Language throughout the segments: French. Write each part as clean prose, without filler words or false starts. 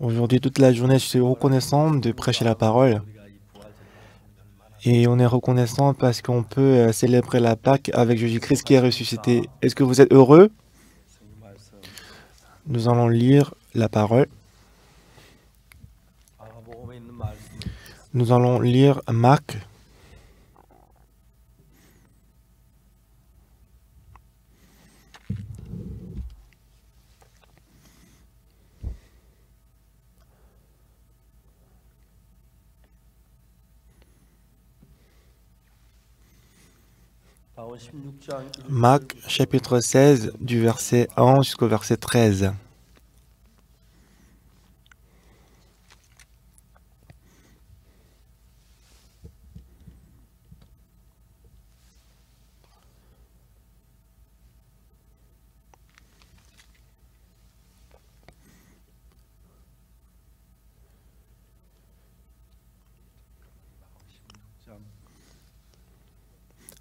Aujourd'hui, toute la journée, je suis reconnaissant de prêcher la parole. Et on est reconnaissant parce qu'on peut célébrer la Pâque avec Jésus-Christ qui est ressuscité. Est-ce que vous êtes heureux? Nous allons lire la parole. Nous allons lire Marc. Marc chapitre 16 du verset 1 jusqu'au verset 13.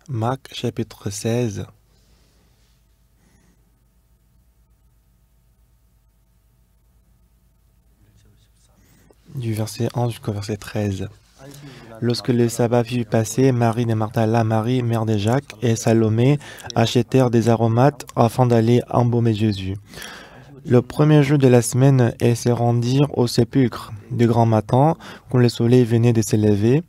Marc chapitre 16 du verset 1 jusqu'au verset 13. Lorsque le sabbat fut passé, Marie de Martha, Marie, mère de Jacques, et Salomé achetèrent des aromates afin d'aller embaumer Jésus. Le premier jour de la semaine, elles se rendirent au sépulcre de grand matin, quand le soleil venait de se lever.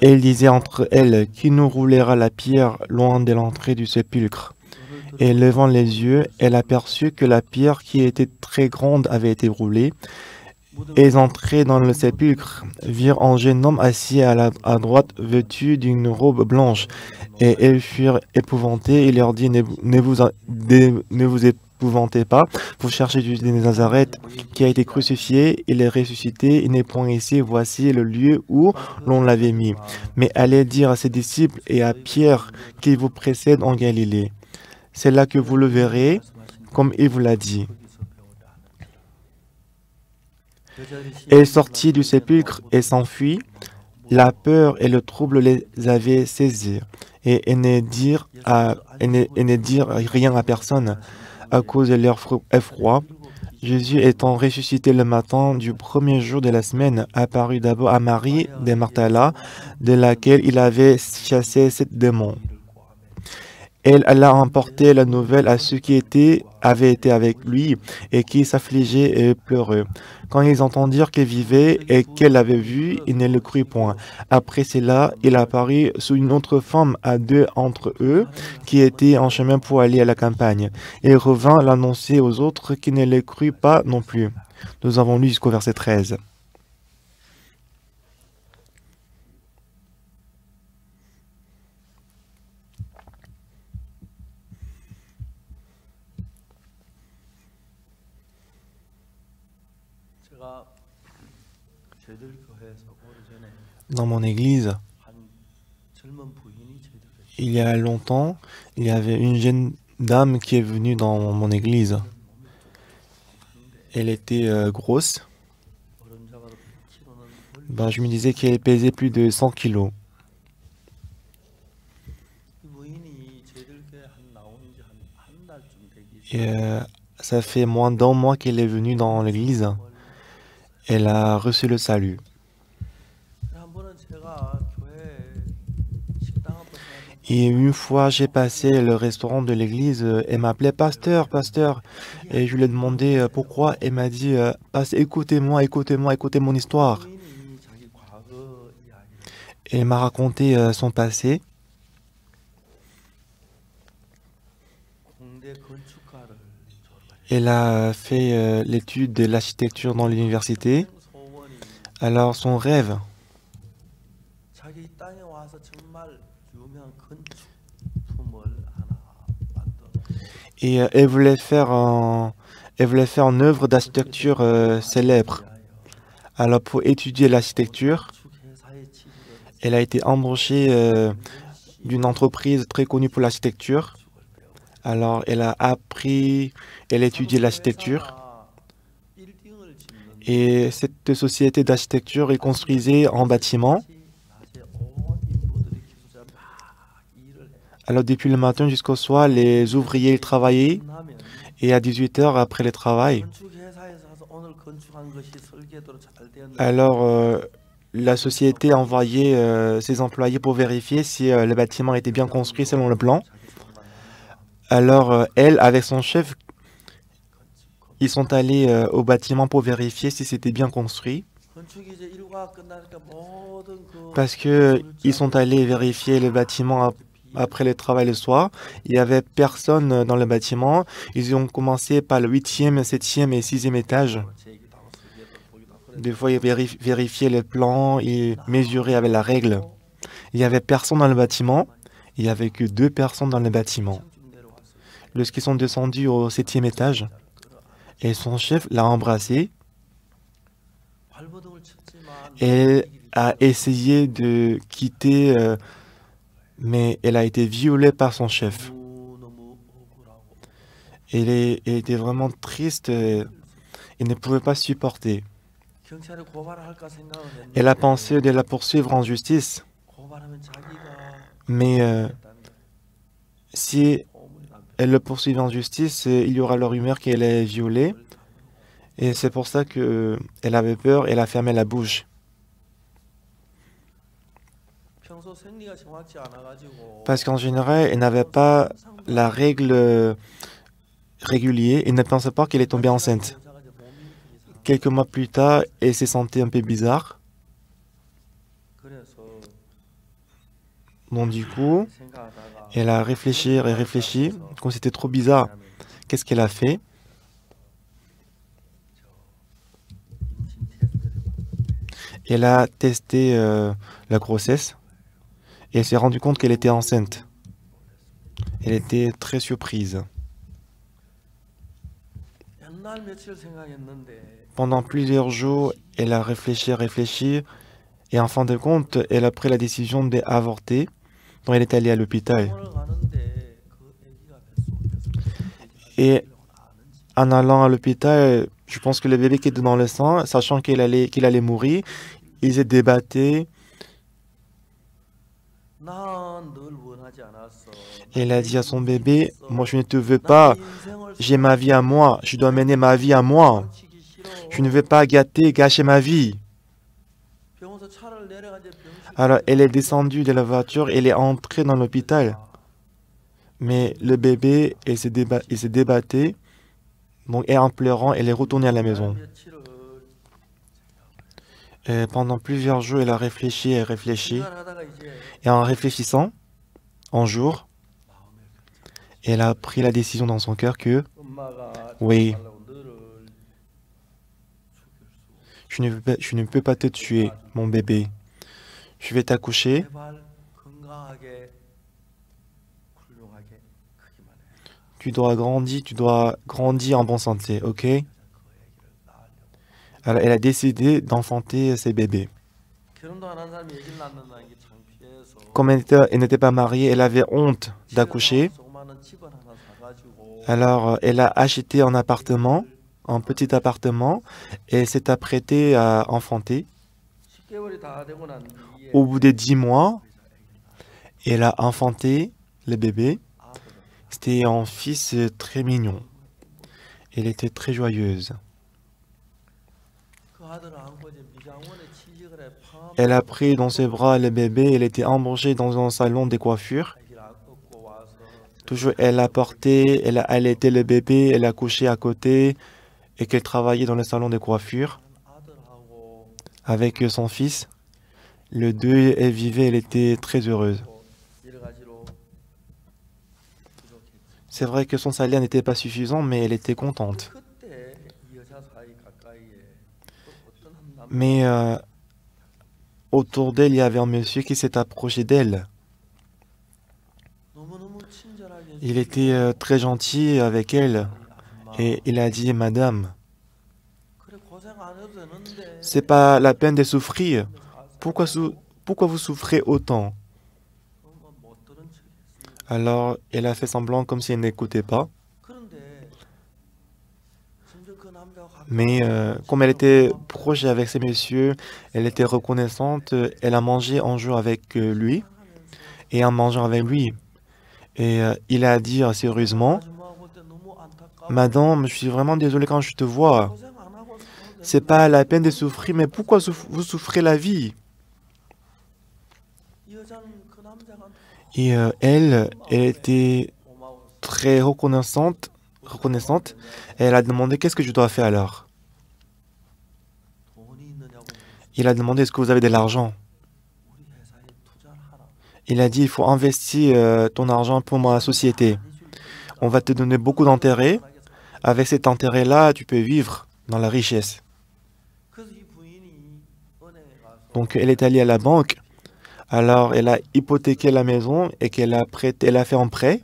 Et elles disaient entre elles, qui nous roulera la pierre loin de l'entrée du sépulcre? Et levant les yeux, elle aperçut que la pierre qui était très grande avait été roulée. Elles entraient dans le sépulcre, virent un jeune homme assis à droite, vêtu d'une robe blanche. Et elles furent épouvantées. Il leur dit, ne vous épouvantez pas, vous cherchez Jésus de Nazareth, qui a été crucifié, il est ressuscité, il n'est point ici, voici le lieu où l'on l'avait mis. Mais allez dire à ses disciples et à Pierre qu'il vous précède en Galilée. C'est là que vous le verrez, comme il vous l'a dit. Elle sortit du sépulcre et s'enfuit. La peur et le trouble les avaient saisis, et elles ne dirent rien à personne à cause de leur effroi. Jésus étant ressuscité le matin du premier jour de la semaine, apparut d'abord à Marie de Martha, de laquelle il avait chassé 7 démons. Elle alla emporter la nouvelle à ceux qui avaient été avec lui et qui s'affligeaient et pleuraient. Quand ils entendirent qu'elle vivait et qu'elle l'avait vu, ils ne le crurent point. Après cela, il apparut sous une autre forme à 2 entre eux qui étaient en chemin pour aller à la campagne. Il revint l'annoncer aux autres qui ne le crurent pas non plus. Nous avons lu jusqu'au verset 13. Dans mon église, il y a longtemps, il y avait une jeune dame qui est venue dans mon église. Elle était grosse. Je me disais qu'elle pesait plus de 100 kilos. Et, ça fait moins d'un mois qu'elle est venue dans l'église. Elle a reçu le salut. Et une fois, j'ai passé le restaurant de l'église, elle m'appelait pasteur, pasteur. Et je lui ai demandé pourquoi. Elle m'a dit, écoutez-moi, écoutez mon histoire. Elle m'a raconté son passé. Elle a fait l'étude de l'architecture dans l'université. Alors, son rêve, et elle voulait faire une œuvre d'architecture célèbre. Alors, pour étudier l'architecture, elle a été embauchée d'une entreprise très connue pour l'architecture. Alors, elle a appris, elle a étudié l'architecture. Et cette société d'architecture est construisée en bâtiment. Alors, depuis le matin jusqu'au soir, les ouvriers travaillaient. Et à 18 heures après le travail, alors la société a envoyé ses employés pour vérifier si le bâtiment était bien construit selon le plan. Alors elle, avec son chef, ils sont allés au bâtiment pour vérifier si c'était bien construit. Parce que ils sont allés vérifier le bâtiment après le travail le soir. Il n'y avait personne dans le bâtiment. Ils ont commencé par le 8e, 7e et 6e étage. Des fois, ils vérifiaient les plans, ils mesuraient avec la règle. Il n'y avait personne dans le bâtiment. Il n'y avait que 2 personnes dans le bâtiment. Lorsqu'ils sont descendus au 7e étage, et son chef l'a embrassé et a essayé de quitter, mais elle a été violée par son chef. Elle était vraiment triste et ne pouvait pas supporter. Elle a pensé de la poursuivre en justice, mais si elle le poursuit en justice, il y aura la rumeur qu'elle est violée. Et c'est pour ça qu'elle avait peur, elle a fermé la bouche. Parce qu'en général, elle n'avait pas la règle régulière et ne pensait pas qu'elle est tombée enceinte. Quelques mois plus tard, elle s'est sentie un peu bizarre. Donc du coup, elle a réfléchi et réfléchi, comme c'était trop bizarre. Qu'est-ce qu'elle a fait? Elle a testé la grossesse et elle s'est rendue compte qu'elle était enceinte. Elle était très surprise. Pendant plusieurs jours, elle a réfléchi et en fin de compte, elle a pris la décision d'avorter. Donc elle est allée à l'hôpital. Et en allant à l'hôpital, je pense que le bébé qui était dans le sang, sachant qu'il allait mourir, il s'est débattu. Elle a dit à son bébé, moi je ne te veux pas, j'ai ma vie à moi, je dois mener ma vie à moi. Je ne veux pas gâcher ma vie. Alors elle est descendue de la voiture, elle est entrée dans l'hôpital. Mais le bébé, il s'est débattu. Donc, et en pleurant, elle est retournée à la maison. Et pendant plusieurs jours, elle a réfléchi et réfléchi. Et en réfléchissant, un jour, elle a pris la décision dans son cœur que, oui, je ne peux pas te tuer, mon bébé. Je vais t'accoucher. Tu dois grandir en bonne santé, ok? Alors, elle a décidé d'enfanter ses bébés. Comme elle n'était pas mariée, elle avait honte d'accoucher. Alors, elle a acheté un appartement, un petit appartement, et s'est apprêtée à enfanter. Au bout de 10 mois, elle a enfanté le bébé. C'était un fils très mignon. Elle était très joyeuse. Elle a pris dans ses bras le bébé. Elle était embauchée dans un salon de coiffure. Toujours, elle a porté, elle a allaité le bébé, elle a couché à côté et qu'elle travaillait dans le salon de coiffure avec son fils. Les deux, elle vivait, elle était très heureuse. C'est vrai que son salaire n'était pas suffisant, mais elle était contente. Mais autour d'elle, il y avait un monsieur qui s'est approché d'elle. Il était très gentil avec elle et il a dit, Madame, c'est pas la peine de souffrir. Pourquoi vous souffrez autant? Alors, elle a fait semblant comme si elle n'écoutait pas. Mais comme elle était proche avec ces messieurs, elle était reconnaissante. Elle a mangé un jour avec lui. Et en mangeant avec lui, et il a dit sérieusement, Madame, je suis vraiment désolé quand je te vois. C'est pas la peine de souffrir, mais pourquoi vous souffrez la vie? Et elle était très reconnaissante. Et elle a demandé qu'est-ce que je dois faire alors. Il a demandé est-ce que vous avez de l'argent. Il a dit il faut investir ton argent pour ma société. On va te donner beaucoup d'intérêts. Avec cet intérêt-là, tu peux vivre dans la richesse. Donc elle est allée à la banque. Alors elle a hypothéqué la maison et elle a fait un prêt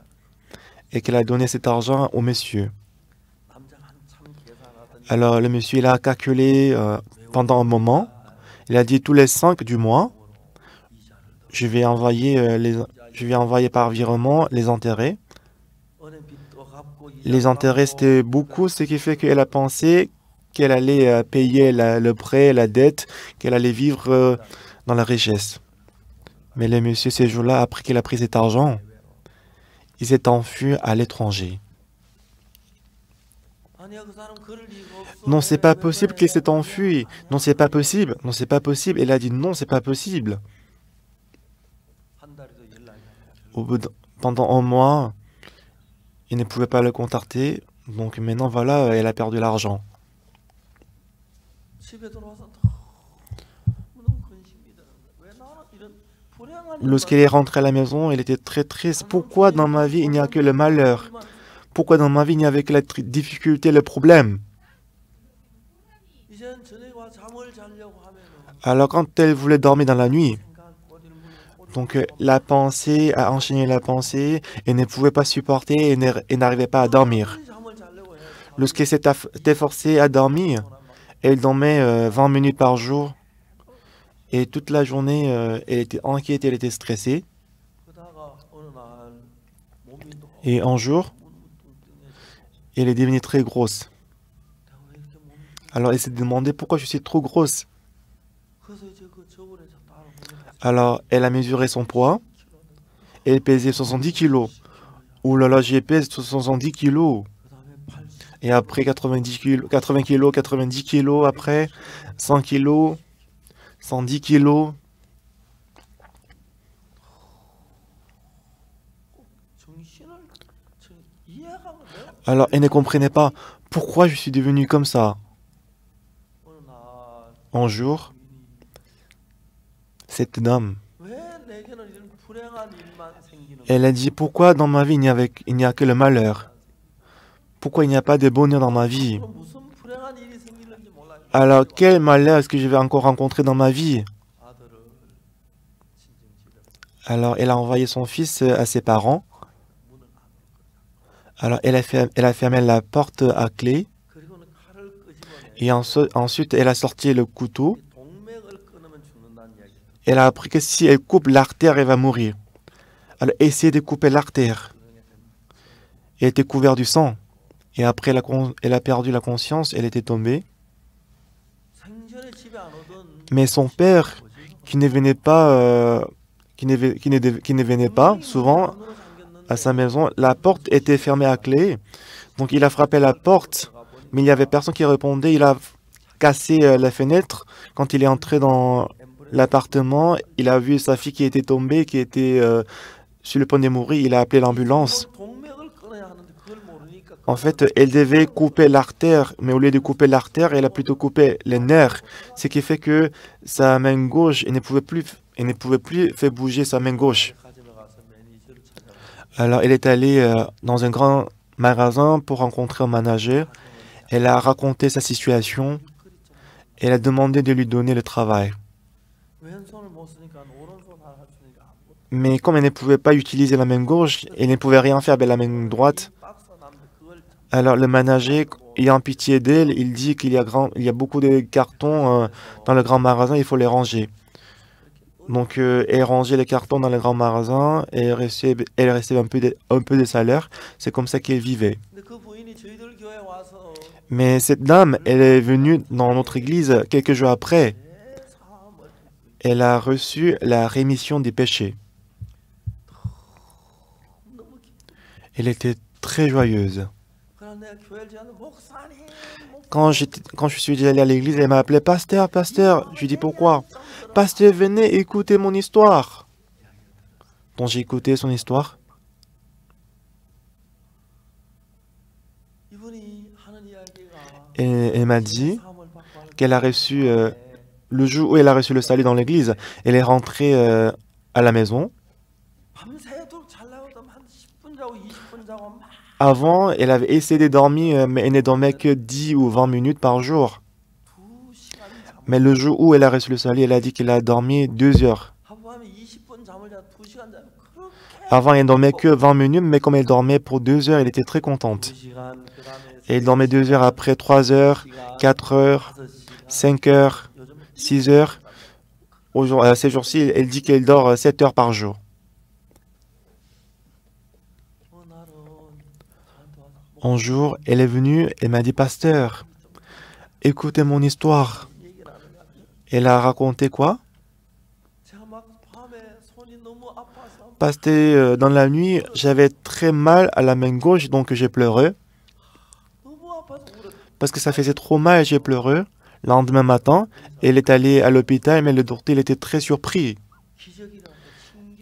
et qu'elle a donné cet argent au monsieur. Alors le monsieur il a calculé pendant un moment. Il a dit tous les 5 du mois, je vais envoyer par virement les intérêts. Les intérêts c'était beaucoup, ce qui fait qu'elle a pensé qu'elle allait payer le prêt, la dette, qu'elle allait vivre dans la richesse. Mais le monsieur, ces jours-là, après qu'il a pris cet argent, il s'est enfui à l'étranger. Non, c'est pas possible qu'il s'est enfui. Non, c'est pas possible. Non, c'est pas possible. Elle a dit non, c'est pas possible. Pendant un mois, il ne pouvait pas le contacter. Donc maintenant, voilà, elle a perdu l'argent. Lorsqu'elle est rentrée à la maison, elle était très triste. Pourquoi dans ma vie il n'y a que le malheur? Pourquoi dans ma vie il n'y avait que la difficulté, le problème? Alors quand elle voulait dormir dans la nuit, donc la pensée a enchaîné la pensée et ne pouvait pas supporter et n'arrivait pas à dormir. Lorsqu'elle s'était forcée à dormir, elle dormait 20 minutes par jour et toute la journée elle était inquiète, elle était stressée. Et un jour, elle est devenue très grosse. Alors elle s'est demandé pourquoi je suis trop grosse. Alors elle a mesuré son poids. Elle pesait 70 kilos. Ouh là là, j'y pèse 70 kilos. Et après 90 kilos, 80 kilos, 90 kilos après, 100 kilos, 110 kilos. Alors elle ne comprenait pas pourquoi je suis devenu comme ça. Un jour, cette dame, elle a dit pourquoi dans ma vie il n'y a que le malheur? Pourquoi il n'y a pas de bonheur dans ma vie? Alors quel malheur est-ce que je vais encore rencontrer dans ma vie? Alors elle a envoyé son fils à ses parents. Alors elle a fermé la porte à clé. Et ensuite elle a sorti le couteau. Elle a appris que si elle coupe l'artère, elle va mourir. Elle a essayé de couper l'artère. Elle était couverte du sang. Et après, elle a perdu la conscience, elle était tombée. Mais son père, qui ne venait pas, qui ne venait pas souvent à sa maison, la porte était fermée à clé. Donc il a frappé la porte, mais il n'y avait personne qui répondait. Il a cassé la fenêtre. Quand il est entré dans l'appartement, il a vu sa fille qui était tombée, qui était sur le point de mourir. Il a appelé l'ambulance. En fait, elle devait couper l'artère, mais au lieu de couper l'artère, elle a plutôt coupé les nerfs, ce qui fait que sa main gauche, elle ne pouvait plus faire bouger sa main gauche. Alors, elle est allée dans un grand magasin pour rencontrer un manager. Elle a raconté sa situation. Elle a demandé de lui donner le travail. Mais comme elle ne pouvait pas utiliser la main gauche, elle ne pouvait rien faire avec la main droite. Alors le manager, ayant pitié d'elle, il dit qu'il y a beaucoup de cartons dans le grand magasin, il faut les ranger. Donc elle rangeait les cartons dans le grand magasin et elle recevait un peu de salaire. C'est comme ça qu'elle vivait. Mais cette dame, elle est venue dans notre église quelques jours après. Elle a reçu la rémission des péchés. Elle était très joyeuse. Quand je suis allé à l'église, elle m'a appelé pasteur, pasteur. Je lui dis pourquoi? Pasteur, venez écouter mon histoire. Donc j'ai écouté son histoire. Et elle m'a dit qu'elle a reçu, le jour où elle a reçu le salut dans l'église, elle est rentrée à la maison. Avant, elle avait essayé de dormir, mais elle ne dormait que 10 ou 20 minutes par jour. Mais le jour où elle a reçu le salut, elle a dit qu'elle a dormi 2 heures. Avant, elle ne dormait que 20 minutes, mais comme elle dormait pour 2 heures, elle était très contente. Et elle dormait 2 heures après 3 heures, 4 heures, 5 heures, 6 heures. Ces jours-ci, elle dit qu'elle dort 7 heures par jour. Un jour, elle est venue et m'a dit, pasteur, écoutez mon histoire. Elle a raconté quoi? Pasteur, dans la nuit, j'avais très mal à la main gauche, donc j'ai pleuré. Parce que ça faisait trop mal, j'ai pleuré. Le lendemain matin, elle est allée à l'hôpital, mais le docteur il était très surpris.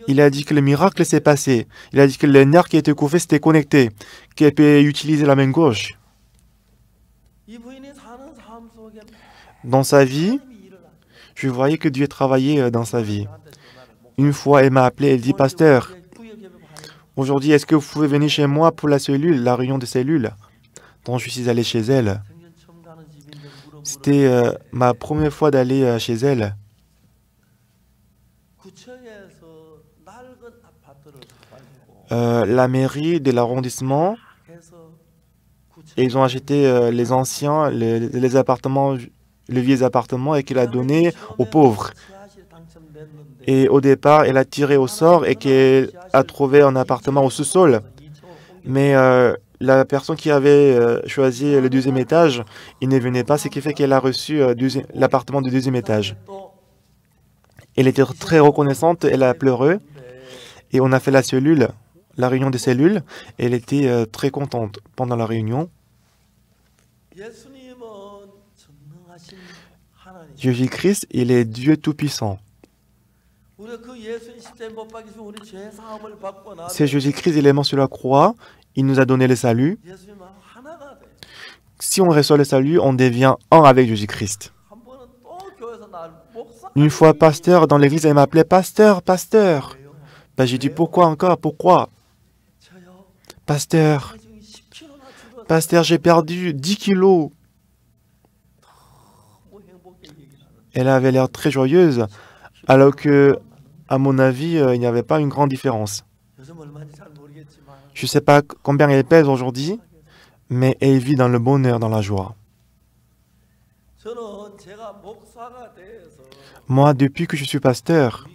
Il a dit que le miracle s'est passé. Il a dit que le nerf qui était coupé s'était connecté, qu'elle peut utiliser la main gauche. Dans sa vie, je voyais que Dieu travaillait dans sa vie. Une fois, elle m'a appelé, elle dit, pasteur, aujourd'hui, est-ce que vous pouvez venir chez moi pour la cellule, la réunion de cellules? Donc, je suis allé chez elle. C'était ma première fois d'aller chez elle. La mairie de l'arrondissement, ils ont acheté les anciens, les appartements, les vieux appartements et qu'il a donné aux pauvres. Et au départ, elle a tiré au sort et qu'elle a trouvé un appartement au sous-sol. Mais la personne qui avait choisi le deuxième étage, il ne venait pas, ce qui fait qu'elle a reçu l'appartement du deuxième étage. Elle était très reconnaissante, elle a pleuré et on a fait la cellule, la réunion des cellules. Elle était très contente pendant la réunion. Jésus-Christ, il est Dieu Tout-Puissant. C'est Jésus-Christ, il est mort sur la croix, il nous a donné le salut. Si on reçoit le salut, on devient un avec Jésus-Christ. Une fois, pasteur, dans l'église, elle m'appelait pasteur, pasteur. Ben, j'ai dit, pourquoi encore, pourquoi? Pasteur, pasteur, j'ai perdu 10 kilos. Elle avait l'air très joyeuse, alors que, à mon avis, il n'y avait pas une grande différence. Je ne sais pas combien elle pèse aujourd'hui, mais elle vit dans le bonheur, dans la joie. Moi, depuis que je suis pasteur,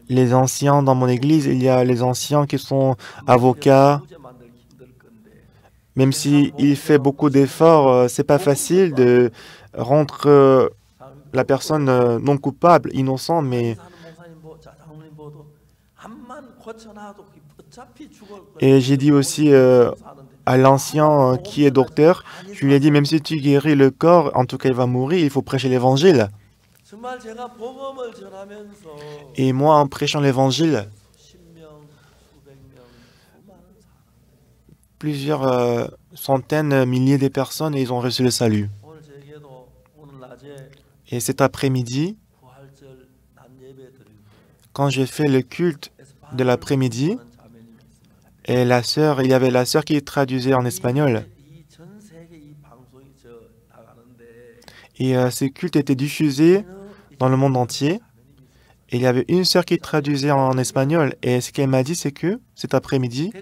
les anciens dans mon église, il y a les anciens qui sont avocats. Même s'il fait beaucoup d'efforts, c'est pas facile de rendre la personne non coupable, innocent, mais... Et j'ai dit aussi à l'ancien qui est docteur, je lui ai dit, même si tu guéris le corps, en tout cas il va mourir, il faut prêcher l'évangile. Et moi, en prêchant l'évangile, plusieurs centaines, milliers de personnes, ils ont reçu le salut. Et cet après-midi, quand j'ai fait le culte de l'après-midi, et il y avait la sœur qui traduisait en espagnol. Et ce culte était diffusé dans le monde entier. Et il y avait une sœur qui traduisait en espagnol. Et ce qu'elle m'a dit, c'est que cet après-midi,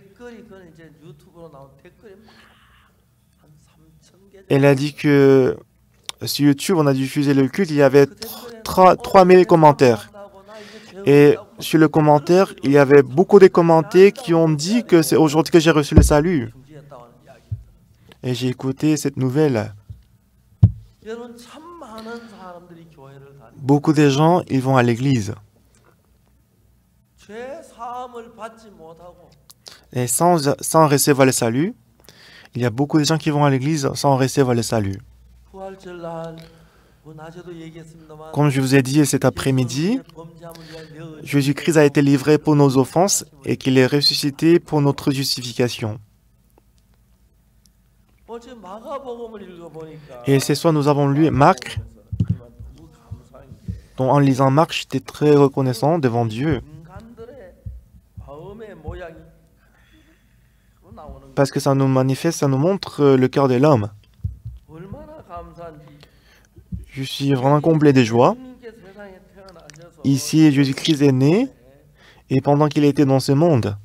elle a dit que sur YouTube, on a diffusé le culte, il y avait 3000 commentaires. Et sur le commentaire, il y avait beaucoup de commentaires qui ont dit que c'est aujourd'hui que j'ai reçu le salut. Et j'ai écouté cette nouvelle. Beaucoup de gens, ils vont à l'église. Et sans recevoir le salut, il y a beaucoup de gens qui vont à l'église sans recevoir le salut. Comme je vous ai dit cet après-midi, Jésus-Christ a été livré pour nos offenses et qu'il est ressuscité pour notre justification. Et ce soir, nous avons lu Marc. Donc, en lisant Marc, j'étais très reconnaissant devant Dieu. Parce que ça nous manifeste, ça nous montre le cœur de l'homme. Je suis vraiment comblé de joie. Ici, Jésus-Christ est né, et pendant qu'il était dans ce monde,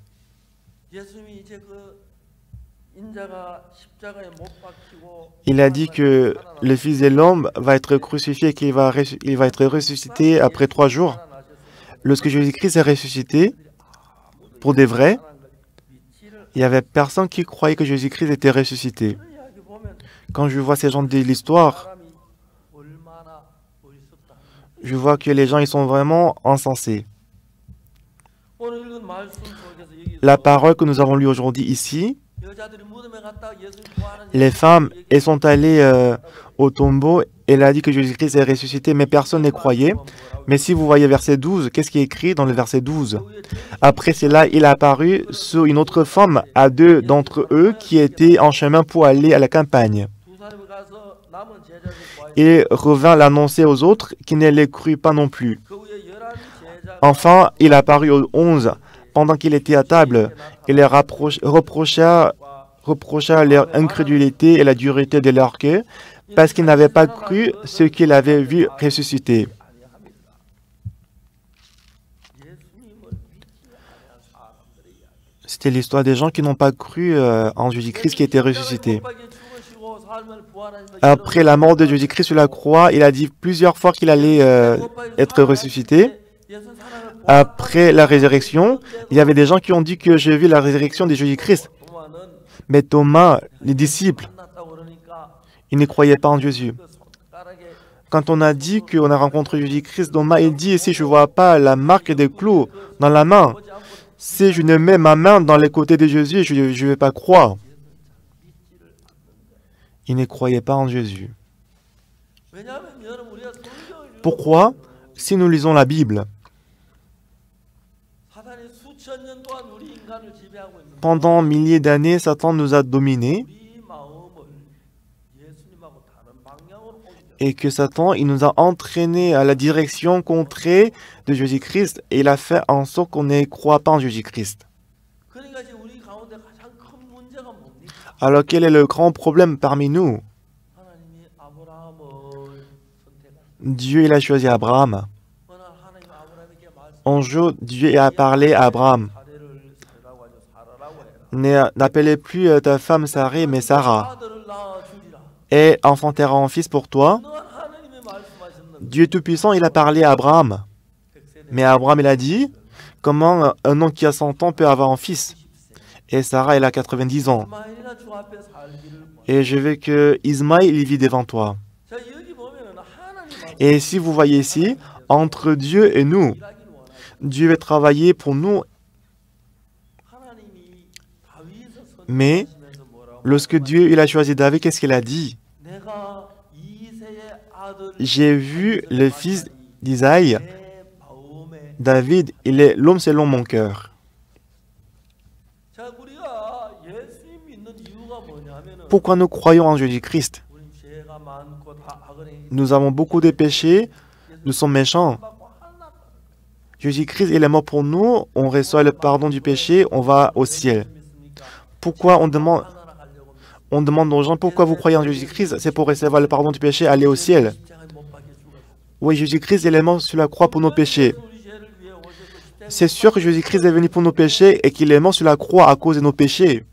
il a dit que le Fils de l'homme va être crucifié et qu'il va être ressuscité après 3 jours. Lorsque Jésus-Christ est ressuscité, pour des vrais, il n'y avait personne qui croyait que Jésus-Christ était ressuscité. Quand je vois ces gens de l'histoire, je vois que les gens ils sont vraiment insensés. La parole que nous avons lue aujourd'hui ici, les femmes, elles sont allées au tombeau et elle a dit que Jésus-Christ est ressuscité, mais personne ne croyait. Mais si vous voyez verset 12, qu'est-ce qui est écrit dans le verset 12? Après cela, il a apparu sur une autre femme à 2 d'entre eux qui étaient en chemin pour aller à la campagne. Il revint l'annoncer aux autres qui ne les crurent pas non plus. Enfin, il apparut aux 11 pendant qu'il était à table. Il leur reprocha leur incrédulité et la dureté de leur cœur parce qu'ils n'avaient pas cru ce qu'ils avaient vu ressusciter. C'était l'histoire des gens qui n'ont pas cru en Jésus-Christ qui était ressuscité. Après la mort de Jésus-Christ sur la croix, il a dit plusieurs fois qu'il allait être ressuscité. Après la résurrection, il y avait des gens qui ont dit que j'ai vu la résurrection de Jésus-Christ. Mais Thomas, les disciples, ils ne croyaient pas en Jésus. Quand on a dit qu'on a rencontré Jésus-Christ, Thomas, il dit, si je ne vois pas la marque des clous dans la main, si je ne mets ma main dans les côtés de Jésus, je ne vais pas croire. Ils ne croyaient pas en Jésus. Pourquoi? Si nous lisons la Bible, pendant milliers d'années, Satan nous a dominés et que Satan, il nous a entraînés à la direction contraire de Jésus-Christ et il a fait en sorte qu'on ne croit pas en Jésus-Christ. Alors quel est le grand problème parmi nous? Dieu, il a choisi Abraham. Un jour, Dieu a parlé à Abraham. N'appelez plus ta femme Sarah, mais Sarah. Et enfantera un fils pour toi. Dieu Tout-Puissant, il a parlé à Abraham. Mais Abraham, il a dit, comment un homme qui a 100 ans peut avoir un fils? Et Sarah, elle a 90 ans. Et je veux que Ismaël, il vit devant toi. Et si vous voyez ici, entre Dieu et nous, Dieu veut travailler pour nous. Mais lorsque Dieu il a choisi David, qu'est-ce qu'il a dit? J'ai vu le fils d'Isaïe. David, il est l'homme selon mon cœur. Pourquoi nous croyons en Jésus-Christ? Nous avons beaucoup de péchés, nous sommes méchants. Jésus-Christ, il est mort pour nous, on reçoit le pardon du péché, on va au ciel. Pourquoi on demande aux gens, pourquoi vous croyez en Jésus-Christ? C'est pour recevoir le pardon du péché, aller au ciel. Oui, Jésus-Christ, il est mort sur la croix pour nos péchés. C'est sûr que Jésus-Christ est venu pour nos péchés et qu'il est mort sur la croix à cause de nos péchés.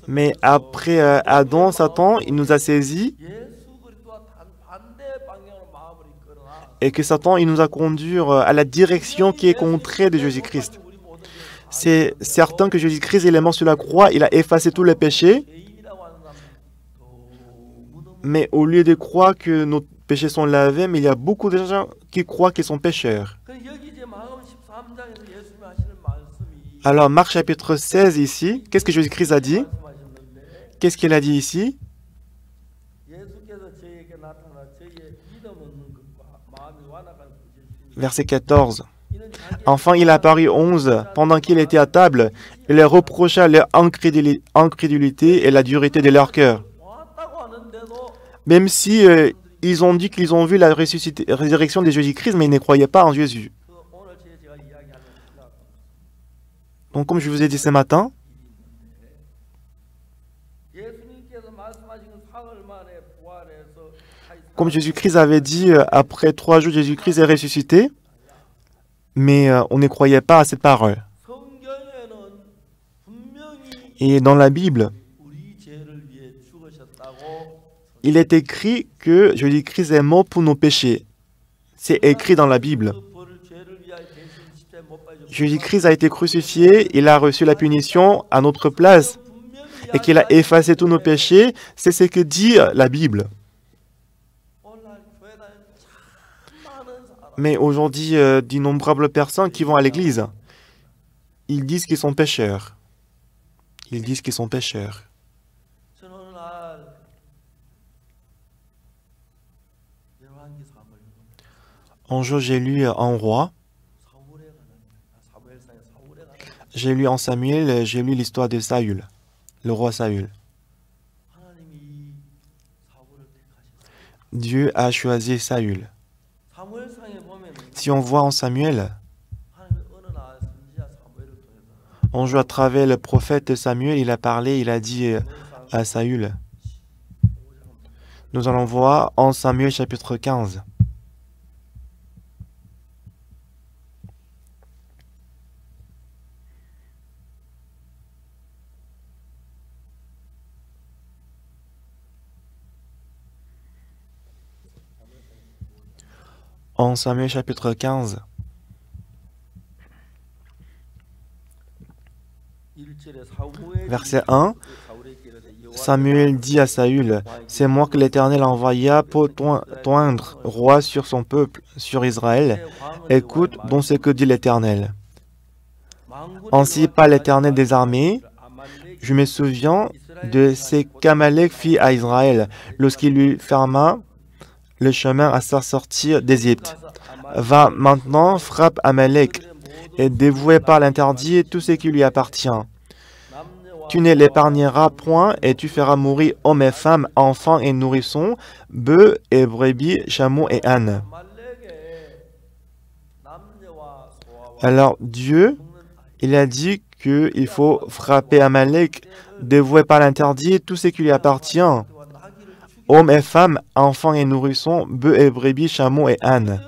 Mais après Adam, Satan, il nous a saisis et que Satan, il nous a conduits à la direction qui est contraire de Jésus-Christ. C'est certain que Jésus-Christ, il est mort sur la croix, il a effacé tous les péchés, mais au lieu de croire que nos péchés sont lavés, mais il y a beaucoup de gens qui croient qu'ils sont pécheurs. Alors, Marc chapitre 16 ici, qu'est-ce que Jésus-Christ a dit? Qu'est-ce qu'il a dit ici? Verset 14. Enfin, il apparut 11 pendant qu'il était à table. Il leur reprocha leur incrédulité et la dureté de leur cœur. Même si ils ont dit qu'ils ont vu la résurrection de Jésus-Christ, mais ils ne croyaient pas en Jésus. Donc, comme je vous ai dit ce matin, comme Jésus-Christ avait dit, après 3 jours, Jésus-Christ est ressuscité, mais on ne croyait pas à cette parole. Et dans la Bible, il est écrit que Jésus-Christ est mort pour nos péchés. C'est écrit dans la Bible. Jésus-Christ a été crucifié, il a reçu la punition à notre place et qu'il a effacé tous nos péchés. C'est ce que dit la Bible. Mais aujourd'hui, d'innombrables personnes qui vont à l'église, ils disent qu'ils sont pécheurs. Ils disent qu'ils sont pécheurs. Un jour, j'ai lu en roi. J'ai lu en Samuel, j'ai lu l'histoire de Saül, le roi Saül. Dieu a choisi Saül. Si on voit en Samuel, on joue à travers le prophète Samuel, il a parlé, il a dit à Saül. Nous allons voir en Samuel chapitre 15. En Samuel chapitre 15, verset 1, Samuel dit à Saül, « C'est moi que l'Éternel envoya pour t'oindre roi sur son peuple, sur Israël. Écoute donc ce que dit l'Éternel. Ainsi par l'Éternel des armées, je me souviens de ce qu'Amalek fit à Israël lorsqu'il lui ferma le chemin à sa sortie d'Égypte. Va maintenant, frappe Amalek et dévoué par l'interdit tout ce qui lui appartient. Tu ne l'épargneras point et tu feras mourir hommes et femmes, enfants et nourrissons, bœufs et brebis, chameaux et ânes. » Alors Dieu, il a dit qu'il faut frapper Amalek, dévoué par l'interdit tout ce qui lui appartient. Hommes et femmes, enfants et nourrissons, bœufs et brebis, chameaux et ânes.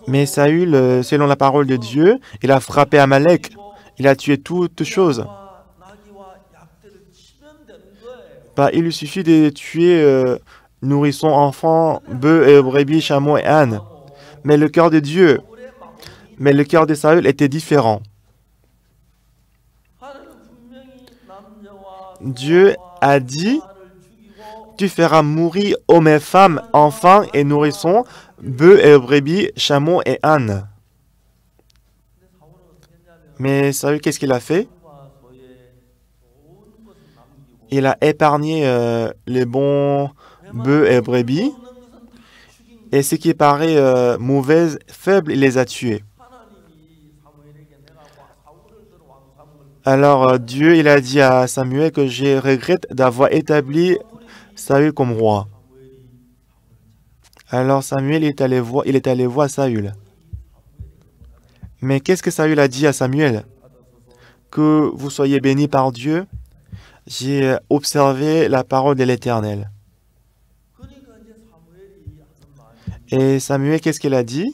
Mais Saül, selon la parole de Dieu, il a frappé Amalek. Il a tué toutes choses. Il lui suffit de tuer nourrissons, enfants, bœufs et brebis, chameaux et ânes. Mais le cœur de Dieu, mais le cœur de Saül était différent. Dieu a dit, tu feras mourir hommes et femmes, enfants et nourrissons, bœufs et brebis, chameaux et ânes. Mais Saül, qu'est-ce qu'il a fait? Il a épargné les bons bœufs et brebis, et ce qui paraît mauvais, faible, il les a tués. Alors Dieu, il a dit à Samuel que je regrette d'avoir établi Saül comme roi. Alors Samuel il est allé voir Saül. Mais qu'est-ce que Saül a dit à Samuel? Que vous soyez bénis par Dieu. J'ai observé la parole de l'Éternel. Et Samuel, qu'est-ce qu'il a dit?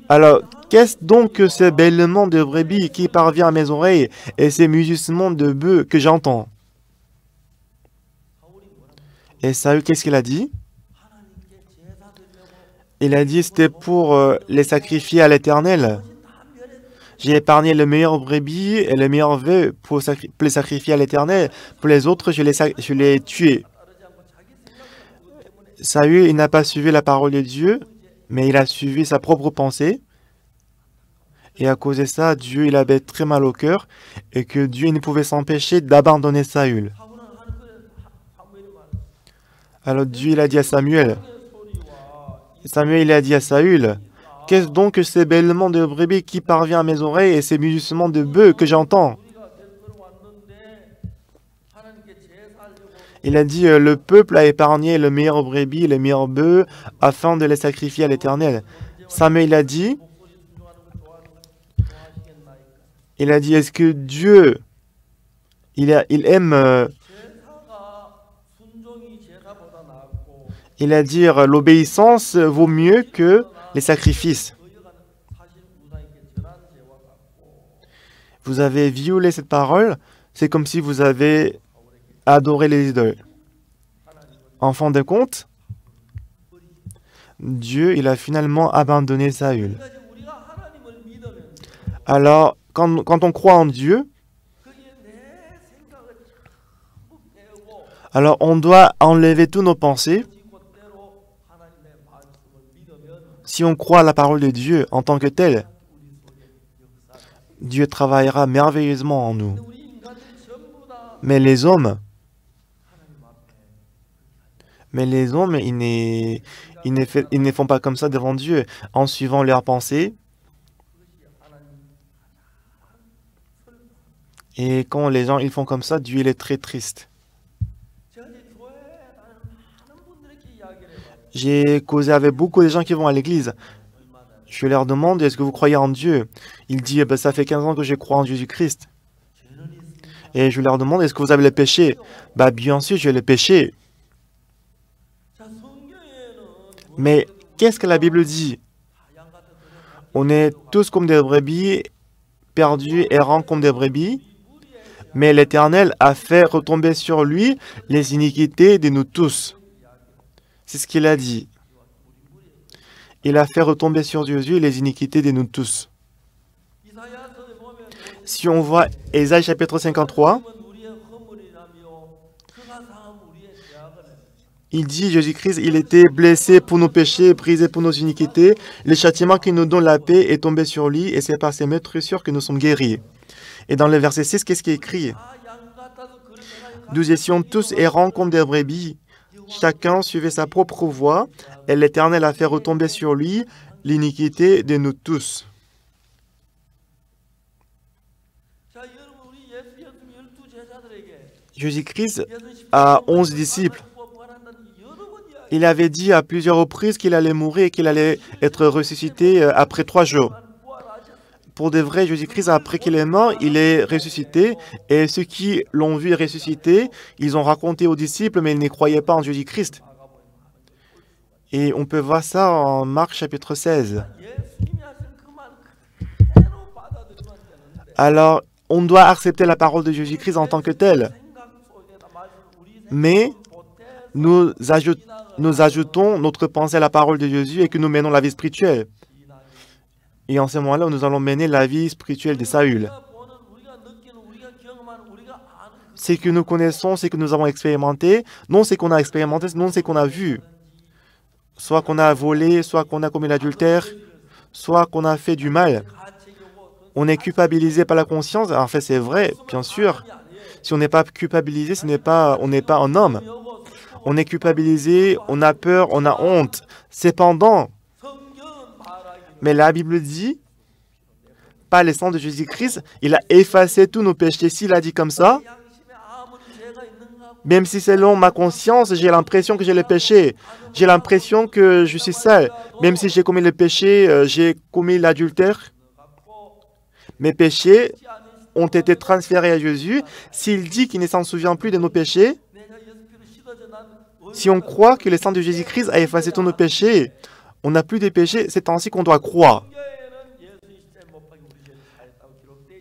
Alors, qu'est-ce donc que ce bêlement de brebis qui parvient à mes oreilles et ces mugissements de bœufs que j'entends? Et Saül, qu'est-ce qu'il a dit? Il a dit, c'était pour les sacrifier à l'Éternel. J'ai épargné le meilleur brebis et le meilleur bœuf pour les sacrifier à l'Éternel. Pour les autres, je les tués. Saül, il n'a pas suivi la parole de Dieu, mais il a suivi sa propre pensée. Et à cause de ça, Dieu, il avait très mal au cœur et que Dieu ne pouvait s'empêcher d'abandonner Saül. Alors Dieu, il a dit à Samuel, il a dit à Saül, qu'est-ce donc que ces bêlements de brebis qui parvient à mes oreilles et ces mugissements de bœufs que j'entends? Il a dit, le peuple a épargné le meilleur brebis et le meilleur bœuf afin de les sacrifier à l'Éternel. Samuel a dit, est-ce que Dieu, il aime, il a dit, l'obéissance vaut mieux que les sacrifices. Vous avez violé cette parole, c'est comme si vous avez adoré les idoles. En fin de compte, Dieu, il a finalement abandonné Saül. Alors, quand on croit en Dieu, alors on doit enlever tous nos pensées. Si on croit à la parole de Dieu en tant que telle, Dieu travaillera merveilleusement en nous. Mais les hommes, ils ne font pas comme ça devant Dieu, en suivant leurs pensées. Et quand les gens ils font comme ça, Dieu il est très triste. J'ai causé avec beaucoup de gens qui vont à l'église. Je leur demande, est-ce que vous croyez en Dieu? Il dit, ça fait 15 ans que je crois en Jésus-Christ. Et je leur demande, est-ce que vous avez le péché? Bien sûr, j'ai le péché. Mais qu'est-ce que la Bible dit? On est tous comme des brebis, perdus, errants comme des brebis. Mais l'Éternel a fait retomber sur lui les iniquités de nous tous. C'est ce qu'il a dit. Il a fait retomber sur Jésus les iniquités de nous tous. Si on voit Ésaïe chapitre 53, il dit, Jésus-Christ, il était blessé pour nos péchés, brisé pour nos iniquités. Le châtiment qui nous donne la paix est tombé sur lui et c'est par ses meurtrissures que nous sommes guéris. Et dans le verset 6, qu'est-ce qui est écrit? Nous étions tous errants comme des brebis. Chacun suivait sa propre voie et l'Éternel a fait retomber sur lui l'iniquité de nous tous. Jésus-Christ a 11 disciples. Il avait dit à plusieurs reprises qu'il allait mourir et qu'il allait être ressuscité après 3 jours. Pour de vrai, Jésus-Christ, après qu'il est mort, il est ressuscité. Et ceux qui l'ont vu ressusciter, ils ont raconté aux disciples, mais ils ne croyaient pas en Jésus-Christ. Et on peut voir ça en Marc chapitre 16. Alors, on doit accepter la parole de Jésus-Christ en tant que telle. Mais nous ajoutons notre pensée à la parole de Jésus et que nous menons la vie spirituelle. Et en ce moment-là, nous allons mener la vie spirituelle de Saül. Ce que nous connaissons, ce que nous avons expérimenté, non ce qu'on a expérimenté, non ce qu'on a vu. Soit qu'on a volé, soit qu'on a commis l'adultère, soit qu'on a fait du mal. On est culpabilisé par la conscience. En fait, c'est vrai, bien sûr. Si on n'est pas culpabilisé, on n'est pas un homme. On est culpabilisé, on a peur, on a honte. Cependant, mais la Bible dit, par le sang de Jésus-Christ, il a effacé tous nos péchés. S'il a dit comme ça, même si selon ma conscience, j'ai l'impression que j'ai le péché, j'ai l'impression que je suis sale, même si j'ai commis le péché, j'ai commis l'adultère, mes péchés ont été transférés à Jésus. S'il dit qu'il ne s'en souvient plus de nos péchés, si on croit que le sang de Jésus-Christ a effacé tous nos péchés, on n'a plus de péchés, c'est ainsi qu'on doit croire.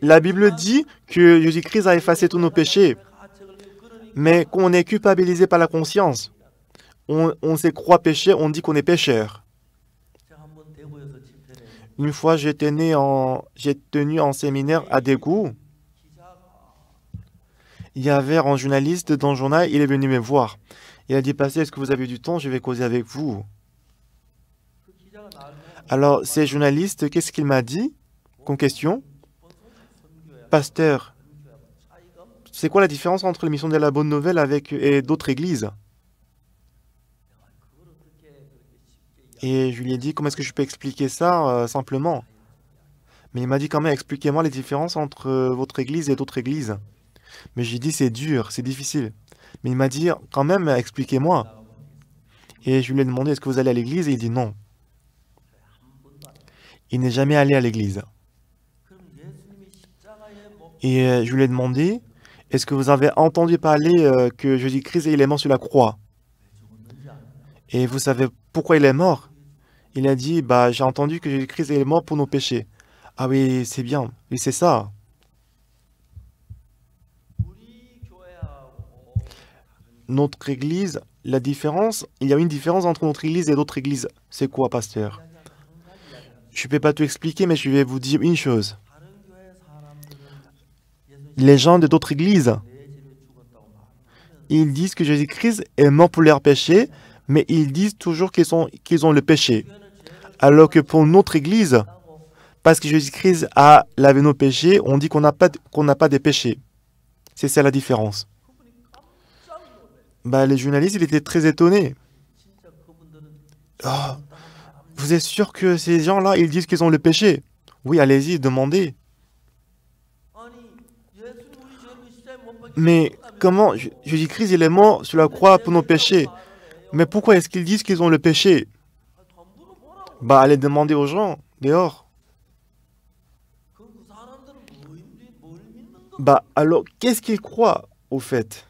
La Bible dit que Jésus-Christ a effacé tous nos péchés, mais quand on est culpabilisé par la conscience, on se croit péché, on dit qu'on est pécheur. Une fois, j'ai tenu en séminaire à Daegu. Il y avait un journaliste dans le journal, il est venu me voir. Il a dit, Pasteur, est-ce que vous avez du temps? Je vais causer avec vous. Alors, ce journaliste, qu'est-ce qu'il m'a dit? comme question. Pasteur, c'est quoi la différence entre l'émission de la Bonne Nouvelle et d'autres églises? Et je lui ai dit, comment est-ce que je peux expliquer ça simplement? Mais il m'a dit quand même, expliquez-moi les différences entre votre église et d'autres églises. Mais j'ai dit, c'est dur, c'est difficile. Mais il m'a dit, quand même, expliquez-moi. Et je lui ai demandé, est-ce que vous allez à l'église? Et il dit non. Il n'est jamais allé à l'église. Et je lui ai demandé, est-ce que vous avez entendu parler que Jésus-Christ il est mort sur la croix? Et vous savez pourquoi il est mort? Il a dit, bah, j'ai entendu que Jésus-Christ est mort pour nos péchés. Ah oui, c'est bien. Oui, c'est ça. Notre église, la différence, il y a une différence entre notre église et d'autres églises. C'est quoi, pasteur? Je ne peux pas tout expliquer, mais je vais vous dire une chose. Les gens de d'autres églises, ils disent que Jésus-Christ est mort pour leurs péchés, mais ils disent toujours qu'ils ont le péché. Alors que pour notre église, parce que Jésus-Christ a lavé nos péchés, on dit qu'on n'a pas de péchés. C'est ça la différence. Bah, les journalistes, ils étaient très étonnés. Oh, vous êtes sûr que ces gens-là, ils disent qu'ils ont le péché? Oui, allez-y, demandez. Mais comment Jésus-Christ, il est mort sur la croix pour nos péchés? Mais pourquoi est-ce qu'ils disent qu'ils ont le péché? Bah, allez demander aux gens, dehors. Bah, alors, qu'est-ce qu'ils croient, au fait?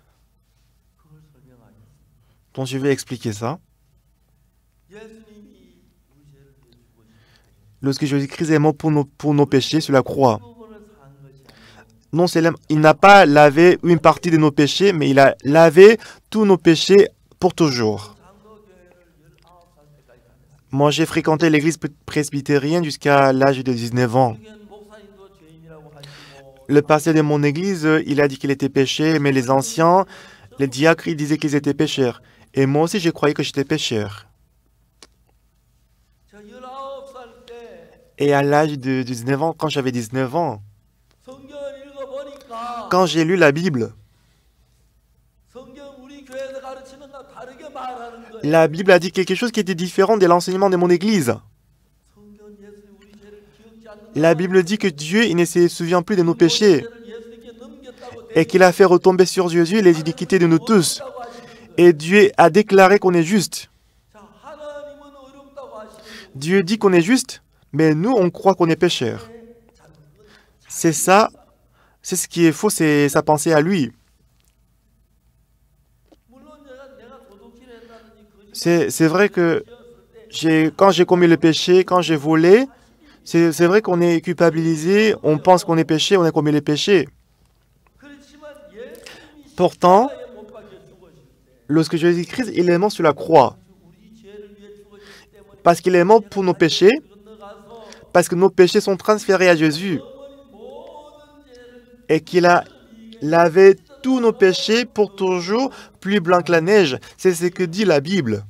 Donc, je vais expliquer ça. Lorsque Jésus-Christ est mort pour nos péchés sur la croix, non seulement il n'a pas lavé une partie de nos péchés, mais il a lavé tous nos péchés pour toujours. Moi, j'ai fréquenté l'église presbytérienne jusqu'à l'âge de 19 ans. Le pasteur de mon église, il a dit qu'il était péché, mais les anciens, les diacres, ils disaient qu'ils étaient pécheurs. Et moi aussi, je croyais que j'étais pécheur. Et à l'âge de 19 ans, quand j'avais 19 ans, quand j'ai lu la Bible a dit quelque chose qui était différent de l'enseignement de mon église. La Bible dit que Dieu il ne se souvient plus de nos péchés et qu'il a fait retomber sur Jésus les iniquités de nous tous. Et Dieu a déclaré qu'on est juste. Dieu dit qu'on est juste, mais nous, on croit qu'on est pécheur. C'est ça, c'est ce qui est faux, c'est sa pensée à lui. C'est vrai que quand j'ai commis le péché, quand j'ai volé, c'est vrai qu'on est culpabilisé, on pense qu'on est péché, on a commis le péché. Pourtant, lorsque Jésus-Christ, il est mort sur la croix, parce qu'il est mort pour nos péchés, parce que nos péchés sont transférés à Jésus, et qu'il a lavé tous nos péchés pour toujours, plus blanc que la neige. C'est ce que dit la Bible.